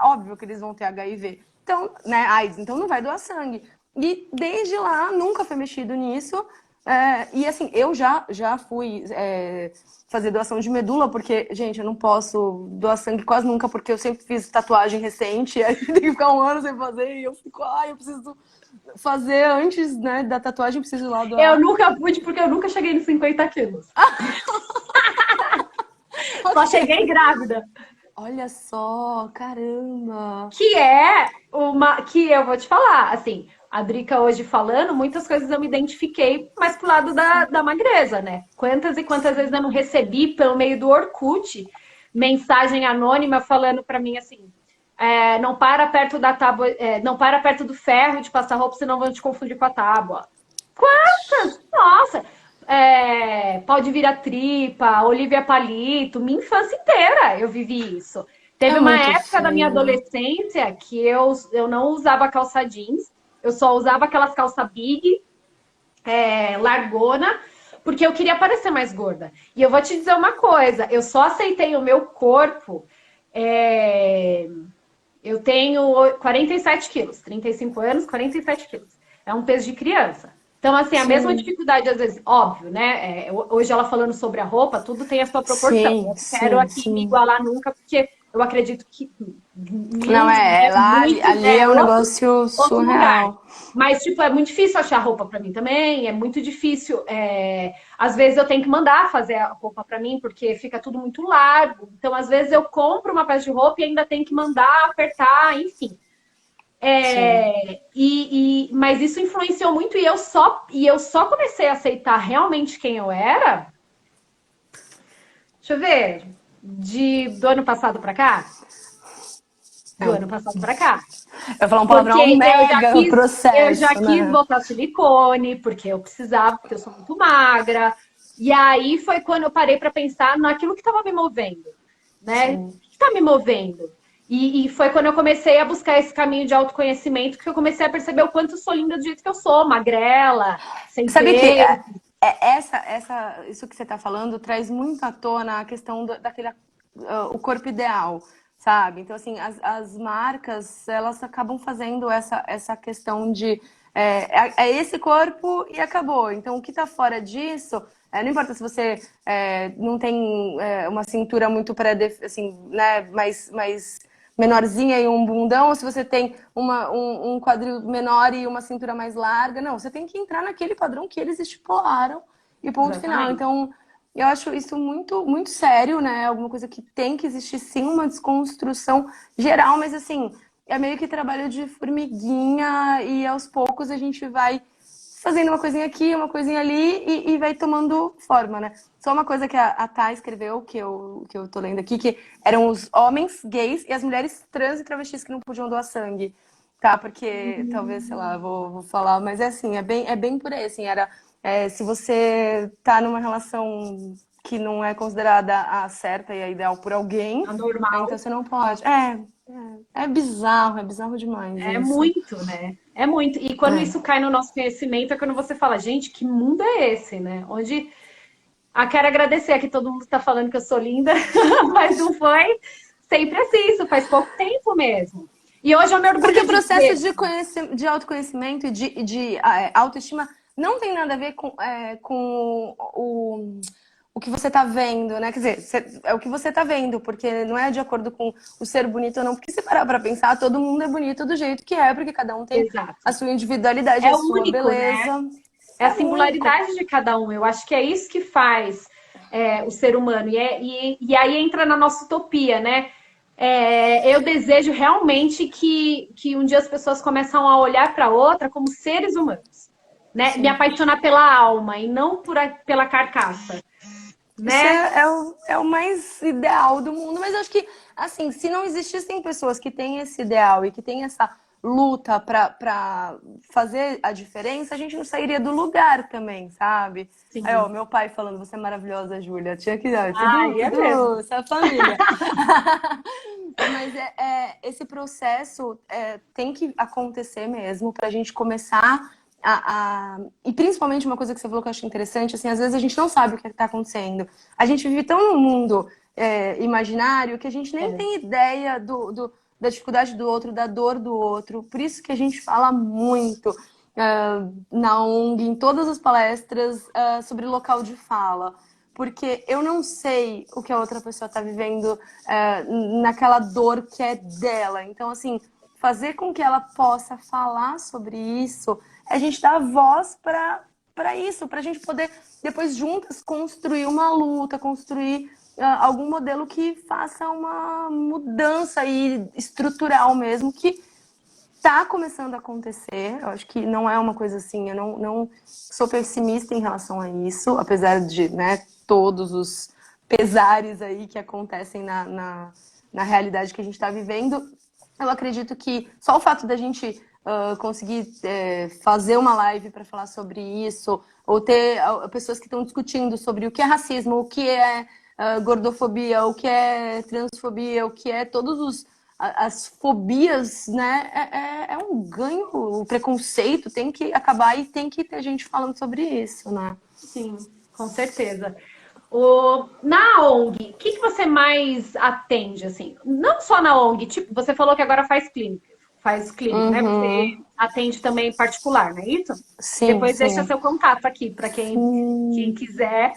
óbvio que eles vão ter HIV. Então, né, AIDS, então não vai doar sangue. E desde lá nunca foi mexido nisso. E assim, eu já fui fazer doação de medula, porque, gente, eu não posso doar sangue quase nunca, porque eu sempre fiz tatuagem recente, aí tem que ficar um ano sem fazer, e eu fico, eu preciso fazer antes, né, da tatuagem, preciso ir lá Eu doar. nunca pude porque eu nunca cheguei nos 50 quilos. Só cheguei Ok. grávida. Olha só, caramba. Que é uma. Que eu vou te falar, assim. a Drica hoje falando, muitas coisas eu me identifiquei, mas pro lado da magreza, né? Quantas e quantas vezes eu não recebi pelo meio do Orkut mensagem anônima falando para mim assim, não para perto da tábua, não para perto do ferro de passar roupa, senão vão te confundir com a tábua. Quantas? Nossa! Pode vir a tripa, Olivia Palito, minha infância inteira eu vivi isso. É Teve uma muito época da minha feio. adolescência que eu não usava calça jeans, eu só usava aquelas calça big, largona, porque eu queria parecer mais gorda. E eu vou te dizer uma coisa, eu só aceitei o meu corpo. é, Eu tenho 47 quilos, 35 anos, 47 quilos. É um peso de criança. Então, assim, a mesma Sim, dificuldade, às vezes, óbvio, né? Hoje ela falando sobre a roupa, tudo tem a sua proporção. Eu sim, não quero sim, aqui me sim. igualar nunca, porque eu acredito que Não mil é, é lá, muito, ali é um outro, negócio outro lugar. surreal. Mas, tipo, é muito difícil achar roupa pra mim também, é muito difícil. Às vezes eu tenho que mandar fazer a roupa pra mim, porque fica tudo muito largo. Então, às vezes eu compro uma peça de roupa e ainda tenho que mandar apertar, enfim. Sim. Mas isso influenciou muito e eu só comecei a aceitar realmente quem eu era. Deixa eu ver, do ano passado para cá, do ano passado para cá, Eu ia falar um palavrão, um porque mega eu já processo, quis né? botar silicone, porque eu precisava, porque eu sou muito magra. E aí foi quando eu parei para pensar naquilo que estava me movendo, né? O Sim. que está me movendo? E foi quando eu comecei a buscar esse caminho de autoconhecimento que eu comecei a perceber o quanto eu sou linda do jeito que eu sou, magrela, sem Sabe que peso. isso que você está falando traz muito à tona a questão daquele o corpo ideal, sabe? Então, assim, as marcas, elas acabam fazendo essa questão de é esse corpo e acabou. Então, o que está fora disso, não importa se você não tem uma cintura muito assim, né, mais menorzinha e um bundão, ou se você tem um quadril menor e uma cintura mais larga. Não, você tem que entrar naquele padrão que eles estipularam e ponto final. Exatamente. Então, eu acho isso muito, muito sério, né? Alguma coisa que tem que existir, sim, uma desconstrução geral, mas assim, é meio que trabalho de formiguinha e aos poucos a gente vai fazendo uma coisinha aqui, uma coisinha ali e vai tomando forma, né? Só uma coisa que a Thay escreveu, que eu tô lendo aqui, que eram os homens gays e as mulheres trans e travestis que não podiam doar sangue. Tá, porque talvez, sei lá, vou falar, mas é assim, é bem por aí, assim, se você tá numa relação que não é considerada a certa e a ideal por alguém, então Anormal. você não pode. É bizarro demais É isso. muito, né? É muito. E quando É. isso cai no nosso conhecimento, é quando você fala, gente, que mundo é esse, né? Onde. Quero agradecer aqui, todo mundo está falando que eu sou linda, mas não foi sempre assim, isso faz pouco tempo mesmo. E hoje eu me Porque orgulho o de processo dizer. de autoconhecimento e de autoestima não tem nada a ver com o que você está vendo, né? Quer dizer, é o que você está vendo, porque não é de acordo com o ser bonito ou não. Porque se parar para pensar, todo mundo é bonito do jeito que é, porque cada um tem a Exato. sua individualidade, É a sua único, né? beleza. É a É único. singularidade de cada um. Eu acho que é isso que faz o ser humano. E aí entra na nossa utopia, né? Eu desejo realmente que um dia as pessoas começam a olhar para outra como seres humanos, né? Me Sim. apaixonar pela alma e não pela carcaça, Isso né? é o mais ideal do mundo, mas eu acho que, assim, se não existissem pessoas que têm esse ideal e que têm essa luta pra fazer a diferença, a gente não sairia do lugar também, sabe? Aí, ó, Sim. meu pai falando, você é maravilhosa, Júlia. Tinha que, ó, tudo, Ai, é mesmo. tudo, essa família. Mas esse processo tem que acontecer mesmo pra gente começar e principalmente uma coisa que você falou que eu achei interessante, assim, às vezes a gente não sabe o que está acontecendo. A gente vive tão num mundo imaginário que a gente nem É. tem ideia da dificuldade do outro, da dor do outro. Por isso que a gente fala muito na ONG, em todas as palestras, sobre local de fala. Porque eu não sei o que a outra pessoa está vivendo naquela dor que é dela. Então, assim, fazer com que ela possa falar sobre isso, a gente dá voz para isso, para a gente poder depois juntas construir uma luta, construir algum modelo que faça uma mudança aí estrutural mesmo, que tá começando a acontecer. Eu acho que não é uma coisa assim, eu não sou pessimista em relação a isso, apesar de, né, todos os pesares aí que acontecem na realidade que a gente está vivendo. Eu acredito que só o fato da gente conseguir fazer uma live para falar sobre isso, ou ter pessoas que estão discutindo sobre o que é racismo, o que é gordofobia, o que é transfobia, o que é todos as fobias, né? É um ganho, o preconceito tem que acabar e tem que ter gente falando sobre isso, né? Sim, com certeza. Na ONG, o que você mais atende, assim? Não só na ONG, tipo, você falou que agora faz clínica, né? Você Uhum. atende também em particular, não é isso? Sim, Depois deixa sim. seu contato aqui para quem Sim. quiser.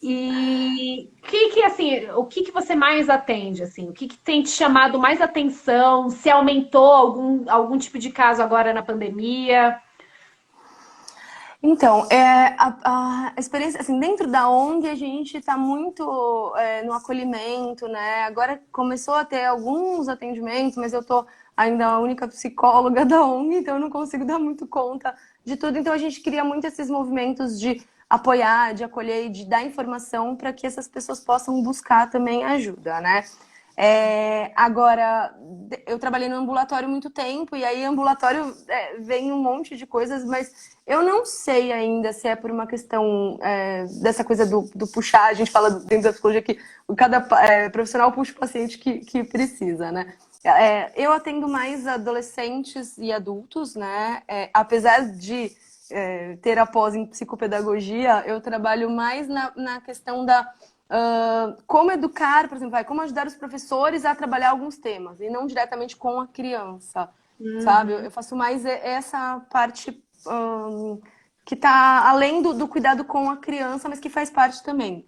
E assim, o que você mais atende, assim? O que tem te chamado mais atenção? Se aumentou algum tipo de caso agora na pandemia? Então, a experiência, assim, dentro da ONG a gente está muito no acolhimento, né? Agora começou a ter alguns atendimentos, mas eu tô ainda a única psicóloga da ONG, então eu não consigo dar muito conta de tudo. Então a gente cria muito esses movimentos de apoiar, de acolher e de dar informação para que essas pessoas possam buscar também ajuda, né? Agora, eu trabalhei no ambulatório muito tempo, e aí ambulatório vem um monte de coisas, mas eu não sei ainda se é por uma questão dessa coisa do puxar, a gente fala dentro da psicologia que cada profissional puxa o paciente que precisa, né? Eu atendo mais adolescentes e adultos, né? Apesar de ter a pós em psicopedagogia, eu trabalho mais na questão da como educar, por exemplo, como ajudar os professores a trabalhar alguns temas e não diretamente com a criança, sabe? Eu faço mais essa parte que está além do cuidado com a criança, mas que faz parte também.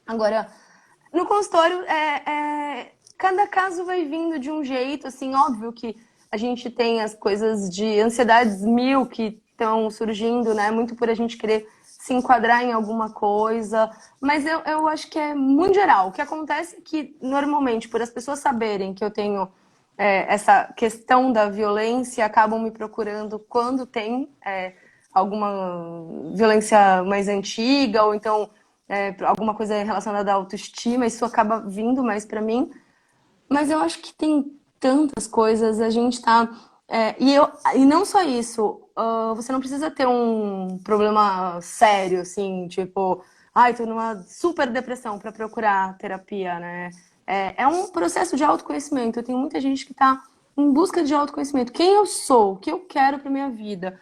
Agora, no consultório, cada caso vai vindo de um jeito, assim, óbvio que a gente tem as coisas de ansiedades mil que estão surgindo, né? Muito por a gente querer se enquadrar em alguma coisa, mas eu acho que é muito geral. O que acontece é que, normalmente, por as pessoas saberem que eu tenho essa questão da violência, acabam me procurando quando tem alguma violência mais antiga, ou então alguma coisa relacionada à autoestima, isso acaba vindo mais para mim. Mas eu acho que tem tantas coisas, a gente tá. E não só isso, você não precisa ter um problema sério, assim, tipo, ai, tô numa super depressão para procurar terapia, né? É um processo de autoconhecimento. Eu tenho muita gente que tá em busca de autoconhecimento. Quem eu sou? O que eu quero para minha vida?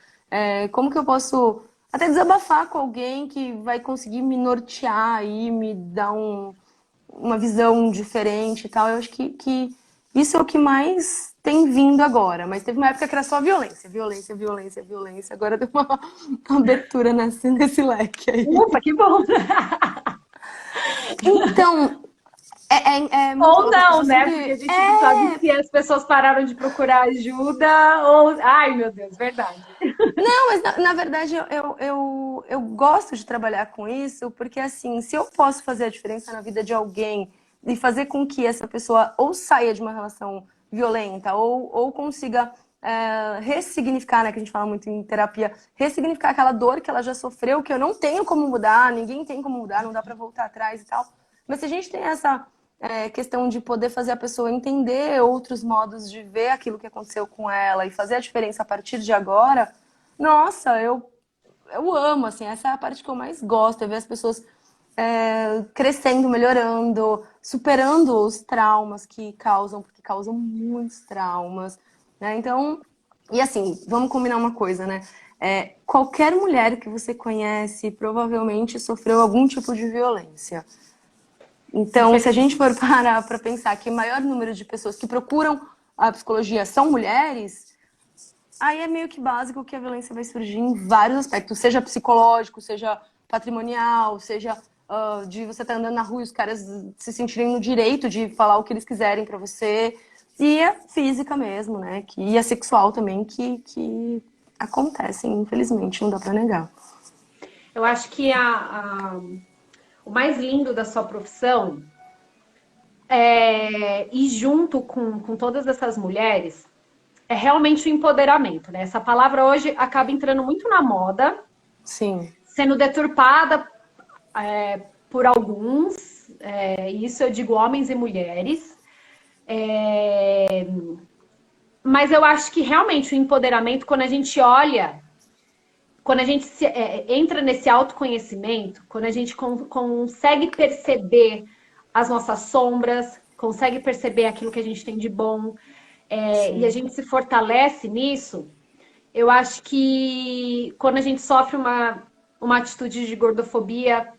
Como que eu posso até desabafar com alguém que vai conseguir me nortear e me dar uma visão diferente e tal. Eu acho que isso é o que mais tem vindo agora. Mas teve uma época que era só violência, violência, violência, violência. Agora deu uma abertura nesse leque aí. Ufa, que bom! Então, é muito Ou louco. As não, pessoas né? Porque a sempre. gente não sabe se as pessoas pararam de procurar ajuda ou. Ai, meu Deus, verdade. Não, mas na verdade eu gosto de trabalhar com isso, porque assim, se eu posso fazer a diferença na vida de alguém e fazer com que essa pessoa ou saia de uma relação violenta ou consiga ressignificar, né, que a gente fala muito em terapia, ressignificar aquela dor que ela já sofreu, que eu não tenho como mudar, ninguém tem como mudar, não dá pra voltar atrás e tal. Mas se a gente tem essa questão de poder fazer a pessoa entender outros modos de ver aquilo que aconteceu com ela e fazer a diferença a partir de agora, nossa, eu amo, assim, essa é a parte que eu mais gosto, é ver as pessoas crescendo, melhorando, superando os traumas que causam, porque causam muitos traumas, né? Então, e assim, vamos combinar uma coisa, né? Qualquer mulher que você conhece provavelmente sofreu algum tipo de violência. Então, se a gente for parar para pensar que o maior número de pessoas que procuram a psicologia são mulheres, aí é meio que básico que a violência vai surgir em vários aspectos, seja psicológico, seja patrimonial, seja de você estar andando na rua e os caras se sentirem no direito de falar o que eles quiserem pra você. E a física mesmo, né? E a sexual também, que acontecem, infelizmente, não dá pra negar. Eu acho que o mais lindo da sua profissão e junto com todas essas mulheres é realmente o empoderamento, né? Essa palavra hoje acaba entrando muito na moda, Sim. sendo deturpada por alguns, isso eu digo homens e mulheres, mas eu acho que realmente o empoderamento, quando a gente olha, quando a gente entra nesse autoconhecimento, quando a gente consegue perceber as nossas sombras, consegue perceber aquilo que a gente tem de bom, e a Sim. gente se fortalece nisso, eu acho que quando a gente sofre uma atitude de gordofobia,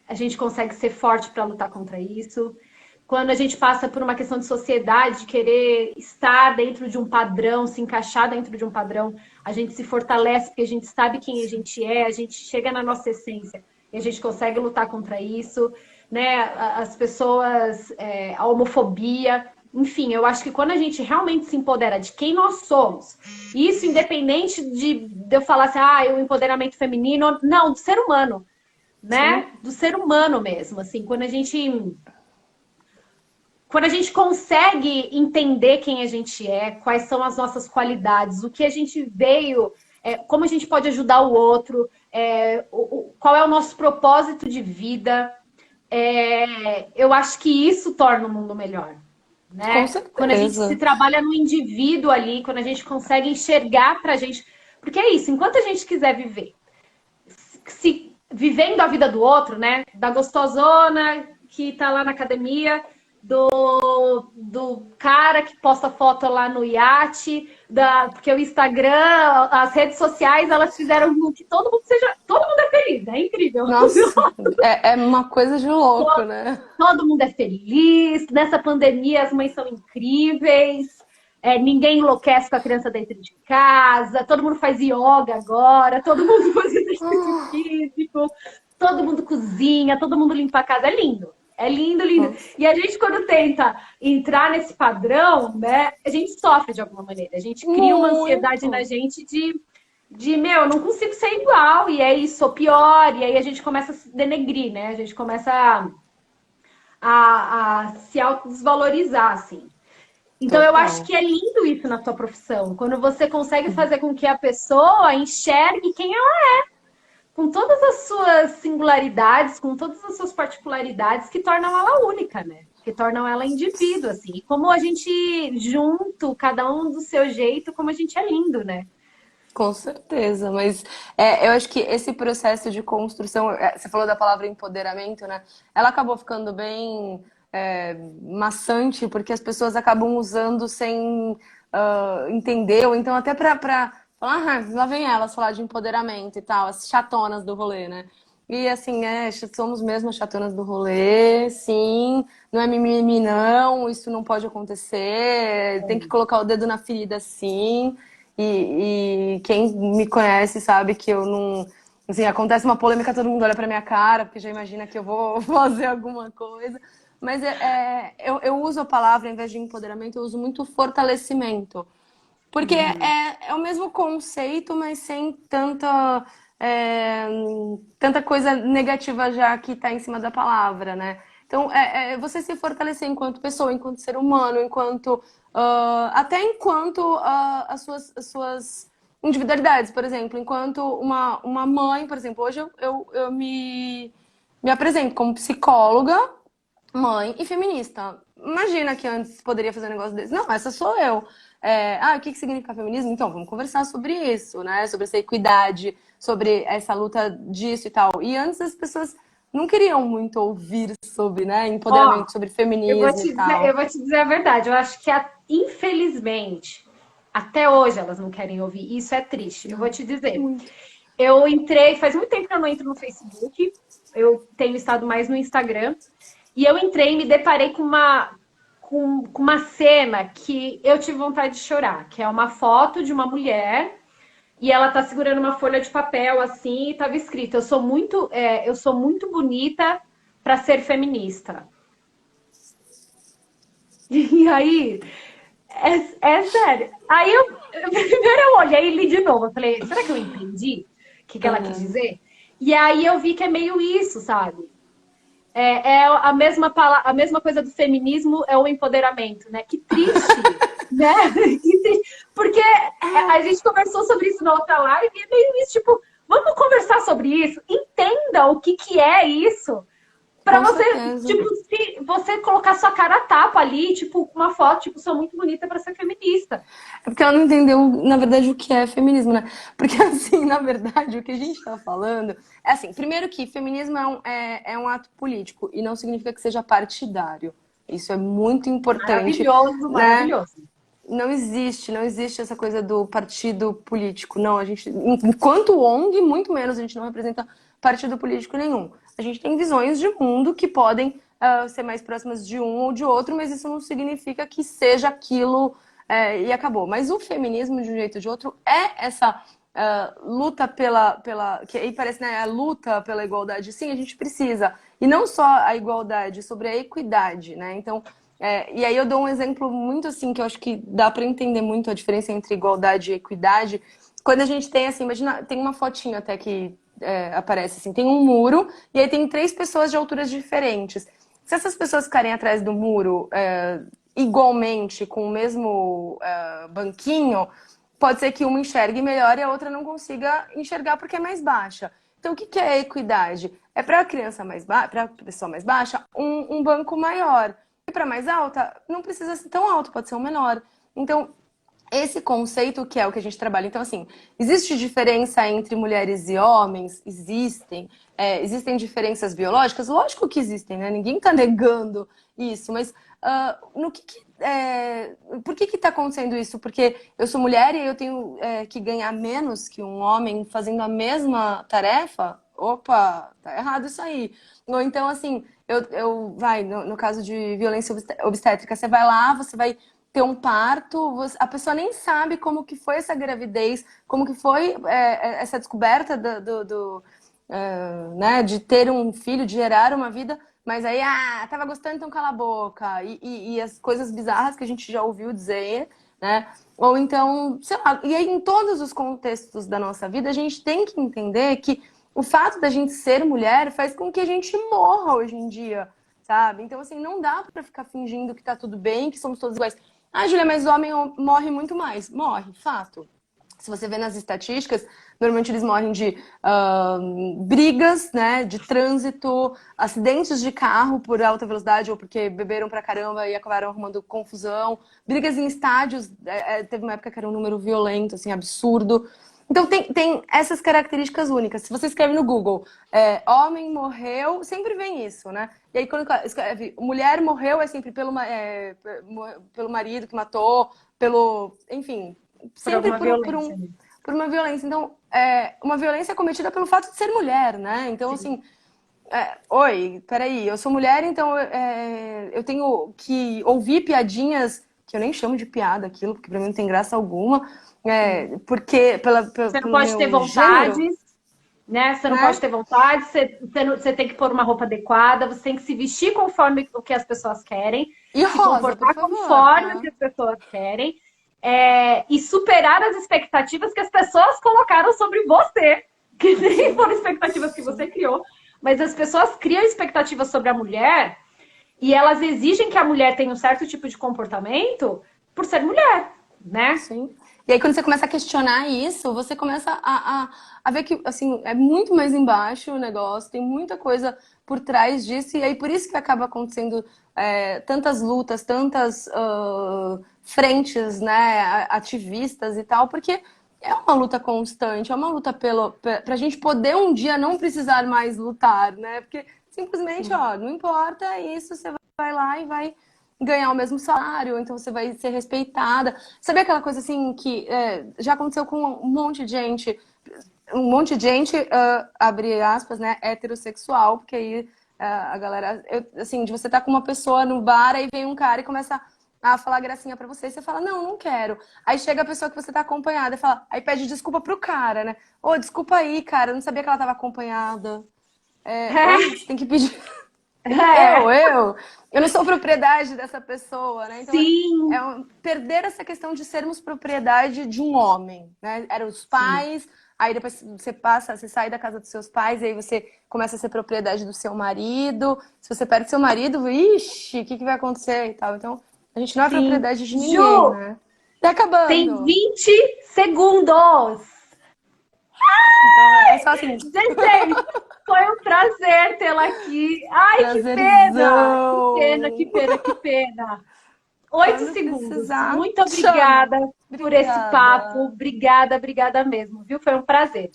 a gente consegue ser forte para lutar contra isso. Quando a gente passa por uma questão de sociedade, de querer estar dentro de um padrão, se encaixar dentro de um padrão, a gente se fortalece porque a gente sabe quem a gente chega na nossa essência e a gente consegue lutar contra isso, né? As pessoas, a homofobia, enfim, eu acho que quando a gente realmente se empodera de quem nós somos, isso independente de eu falar assim, o empoderamento feminino, não, do ser humano, Sim. né? Do ser humano mesmo, assim, quando a gente consegue entender quem a gente é, quais são as nossas qualidades, o que a gente veio, como a gente pode ajudar o outro, qual é o nosso propósito de vida, eu acho que isso torna o mundo melhor, Com né? Quando a gente se certeza. trabalha no indivíduo ali, quando a gente consegue enxergar pra gente. Porque é isso, enquanto a gente quiser viver, se vivendo a vida do outro, né? Da gostosona que tá lá na academia, do cara que posta foto lá no iate, porque o Instagram, as redes sociais, elas fizeram com que todo mundo é feliz, é incrível. Nossa, é uma coisa de louco, né? Todo mundo é feliz, nessa pandemia as mães são incríveis, ninguém enlouquece com a criança dentro de casa, todo mundo faz yoga agora, todo mundo faz exercício físico, todo mundo cozinha, todo mundo limpa a casa, é lindo. É lindo, lindo. Nossa, E a gente, quando tenta entrar nesse padrão, né, a gente sofre de alguma maneira. A gente cria uma ansiedade na muito. gente meu, não consigo ser igual, e aí sou pior, e aí a gente começa a se denegrir, né? A gente começa a se autodesvalorizar, assim. Então eu acho Total. que é lindo isso na sua profissão, quando você consegue fazer com que a pessoa enxergue quem ela é, com todas as suas singularidades, com todas as suas particularidades que tornam ela única, né? Que tornam ela indivíduo, assim. E como a gente junto, cada um do seu jeito, como a gente é lindo, né? Com certeza, mas eu acho que esse processo de construção, você falou da palavra empoderamento, né? Ela acabou ficando bem maçante, porque as pessoas acabam usando sem entender, ou então até pra falar, lá vem elas falar de empoderamento e tal, as chatonas do rolê, né? E assim, somos mesmo as chatonas do rolê, sim, não é mimimi, não, isso não pode acontecer, tem que colocar o dedo na ferida, sim. E quem me conhece sabe que eu não. Assim, acontece uma polêmica, todo mundo olha pra minha cara, porque já imagina que eu vou fazer alguma coisa. Mas eu uso a palavra, em vez de empoderamento, eu uso muito fortalecimento. Porque é o mesmo conceito, mas sem é, tanta coisa negativa já que está em cima da palavra, né? Então, você se fortalecer enquanto pessoa, enquanto ser humano, até enquanto as suas individualidades, por exemplo, enquanto uma mãe, por exemplo, hoje eu me apresento como psicóloga, mãe e feminista. Imagina que antes poderia fazer um negócio desse. Não, essa sou eu. O que significa feminismo? Então, vamos conversar sobre isso, né? Sobre essa equidade, sobre essa luta disso e tal. E antes as pessoas não queriam muito ouvir sobre, né, Ó, empoderamento, sobre feminismo e eu tal. vou te dizer a verdade. Eu acho que, infelizmente, até hoje elas não querem ouvir. Isso é triste. Eu vou te dizer. Muito. Eu entrei, faz muito tempo que eu não entro no Facebook. Eu tenho estado mais no Instagram. E eu entrei e me deparei com uma cena que eu tive vontade de chorar, que é uma foto de uma mulher e ela tá segurando uma folha de papel assim e tava escrito: eu sou muito bonita para ser feminista. E aí, é sério. Aí primeiro eu olhei e li de novo. Eu falei, será que eu entendi o que ela quis É. dizer? E aí eu vi que é meio isso, sabe? É a mesma coisa do feminismo é o empoderamento, né? Que triste, né? Que triste. Porque a gente conversou sobre isso na outra live e é meio isso, tipo, vamos conversar sobre isso, entenda o que que é isso. Pra Com você, certeza. tipo, se você colocar sua cara a tapa ali, tipo, uma foto, tipo, sou muito bonita pra ser feminista. É porque ela não entendeu, na verdade, o que é feminismo, né? Porque, assim, na verdade, o que a gente tá falando é assim, primeiro que feminismo é um ato político e não significa que seja partidário. Isso é muito importante, Maravilhoso, né? maravilhoso. Não existe essa coisa do partido político. Não, a gente, enquanto ONG, muito menos, a gente não representa partido político nenhum. A gente tem visões de mundo que podem ser mais próximas de um ou de outro, mas isso não significa que seja aquilo e acabou. Mas o feminismo, de um jeito ou de outro, é essa luta que aí parece, né, a luta pela igualdade. Sim, a gente precisa. E não só a igualdade, sobre a equidade, né? Então, e aí eu dou um exemplo muito assim, que eu acho que dá para entender muito a diferença entre igualdade e equidade. Quando a gente tem assim, imagina, tem uma fotinha até que aparece assim, tem um muro e aí tem 3 pessoas de alturas diferentes. Se essas pessoas ficarem atrás do muro igualmente, com o mesmo banquinho, pode ser que uma enxergue melhor e a outra não consiga enxergar porque é mais baixa. Então, o que é equidade? É para a criança para a pessoa mais baixa, um banco maior. E para mais alta, não precisa ser tão alto, pode ser um menor. Então, esse conceito que é o que a gente trabalha. Então, assim, existe diferença entre mulheres e homens? Existem. Existem diferenças biológicas? Lógico que existem, né? Ninguém está negando isso, mas por que está acontecendo isso? Porque eu sou mulher e eu tenho que ganhar menos que um homem fazendo a mesma tarefa? Opa, tá errado isso aí. Ou então, assim, no caso de violência obstétrica, você vai lá, você vai ter um parto, a pessoa nem sabe como que foi essa gravidez, como que foi essa descoberta né, de ter um filho, de gerar uma vida, mas aí, tava gostando, então cala a boca. E as coisas bizarras que a gente já ouviu dizer, né? Ou então, sei lá, e aí em todos os contextos da nossa vida, a gente tem que entender que o fato da gente ser mulher faz com que a gente morra hoje em dia, sabe? Então, assim, não dá pra ficar fingindo que tá tudo bem, que somos todos iguais. Júlia, mas o homem morre muito mais. Morre, fato. Se você vê nas estatísticas, normalmente eles morrem de brigas, né, de trânsito, acidentes de carro por alta velocidade ou porque beberam pra caramba e acabaram arrumando confusão, brigas em estádios, teve uma época que era um número violento, assim, absurdo. Então tem essas características únicas. Se você escreve no Google, homem morreu, sempre vem isso, né? E aí quando escreve mulher morreu, é sempre pelo marido que matou, enfim, Por sempre alguma violência. por uma violência. Então, uma violência é cometida pelo fato de ser mulher, né? Então, Sim. assim, oi, peraí, eu sou mulher, então eu tenho que ouvir piadinhas que eu nem chamo de piada aquilo, porque pra mim não tem graça alguma, porque Você não pelo pode ter meu gênero, vontades, né? Você não pode né? ter vontade, você tem que pôr uma roupa adequada, você tem que se vestir conforme o que as pessoas querem, E se rosa, por comportar favor, conforme o tá? que as pessoas querem, e superar as expectativas que as pessoas colocaram sobre você, que nem Sim, foram expectativas que você sim. criou, mas as pessoas criam expectativas sobre a mulher e elas exigem que a mulher tenha um certo tipo de comportamento por ser mulher, né? Sim. E aí, quando você começa a questionar isso, você começa a ver que, assim, é muito mais embaixo o negócio, tem muita coisa por trás disso, e aí por isso que acaba acontecendo tantas lutas, tantas frentes, né, ativistas e tal, porque é uma luta constante, é uma luta pra gente poder um dia não precisar mais lutar, né? Porque simplesmente, Sim. ó, não importa é isso, você vai lá e vai ganhar o mesmo salário, então você vai ser respeitada. Sabe aquela coisa assim que já aconteceu com um monte de gente, abre aspas, né, heterossexual, porque aí a galera, assim, de você estar com uma pessoa no bar, aí vem um cara e começa a falar gracinha pra você, e você fala, não, não quero. Aí chega a pessoa que você tá acompanhada e fala, aí pede desculpa pro cara, né? Ô, desculpa aí, cara, eu não sabia que ela tava acompanhada. Oi, você tem que pedir. É, Eu não sou propriedade dessa pessoa, né? Então sim, perder essa questão de sermos propriedade de um homem, né? Eram os sim. pais, aí depois você sai da casa dos seus pais, e aí você começa a ser propriedade do seu marido. Se você perde seu marido, ixi, o que vai acontecer e tal. Então, a gente não é Sim. propriedade de ninguém, Ju, né? Tá Tem acabando. 20 segundos. Então é só assim. Gente, foi um prazer tê-la aqui. Ai, que pena! Que pena, que Prazerzão. pena, que pena. 8 Quando segundos. precisar, Muito chama. obrigada por esse papo. Obrigada. Obrigada, obrigada mesmo, viu? Foi um prazer.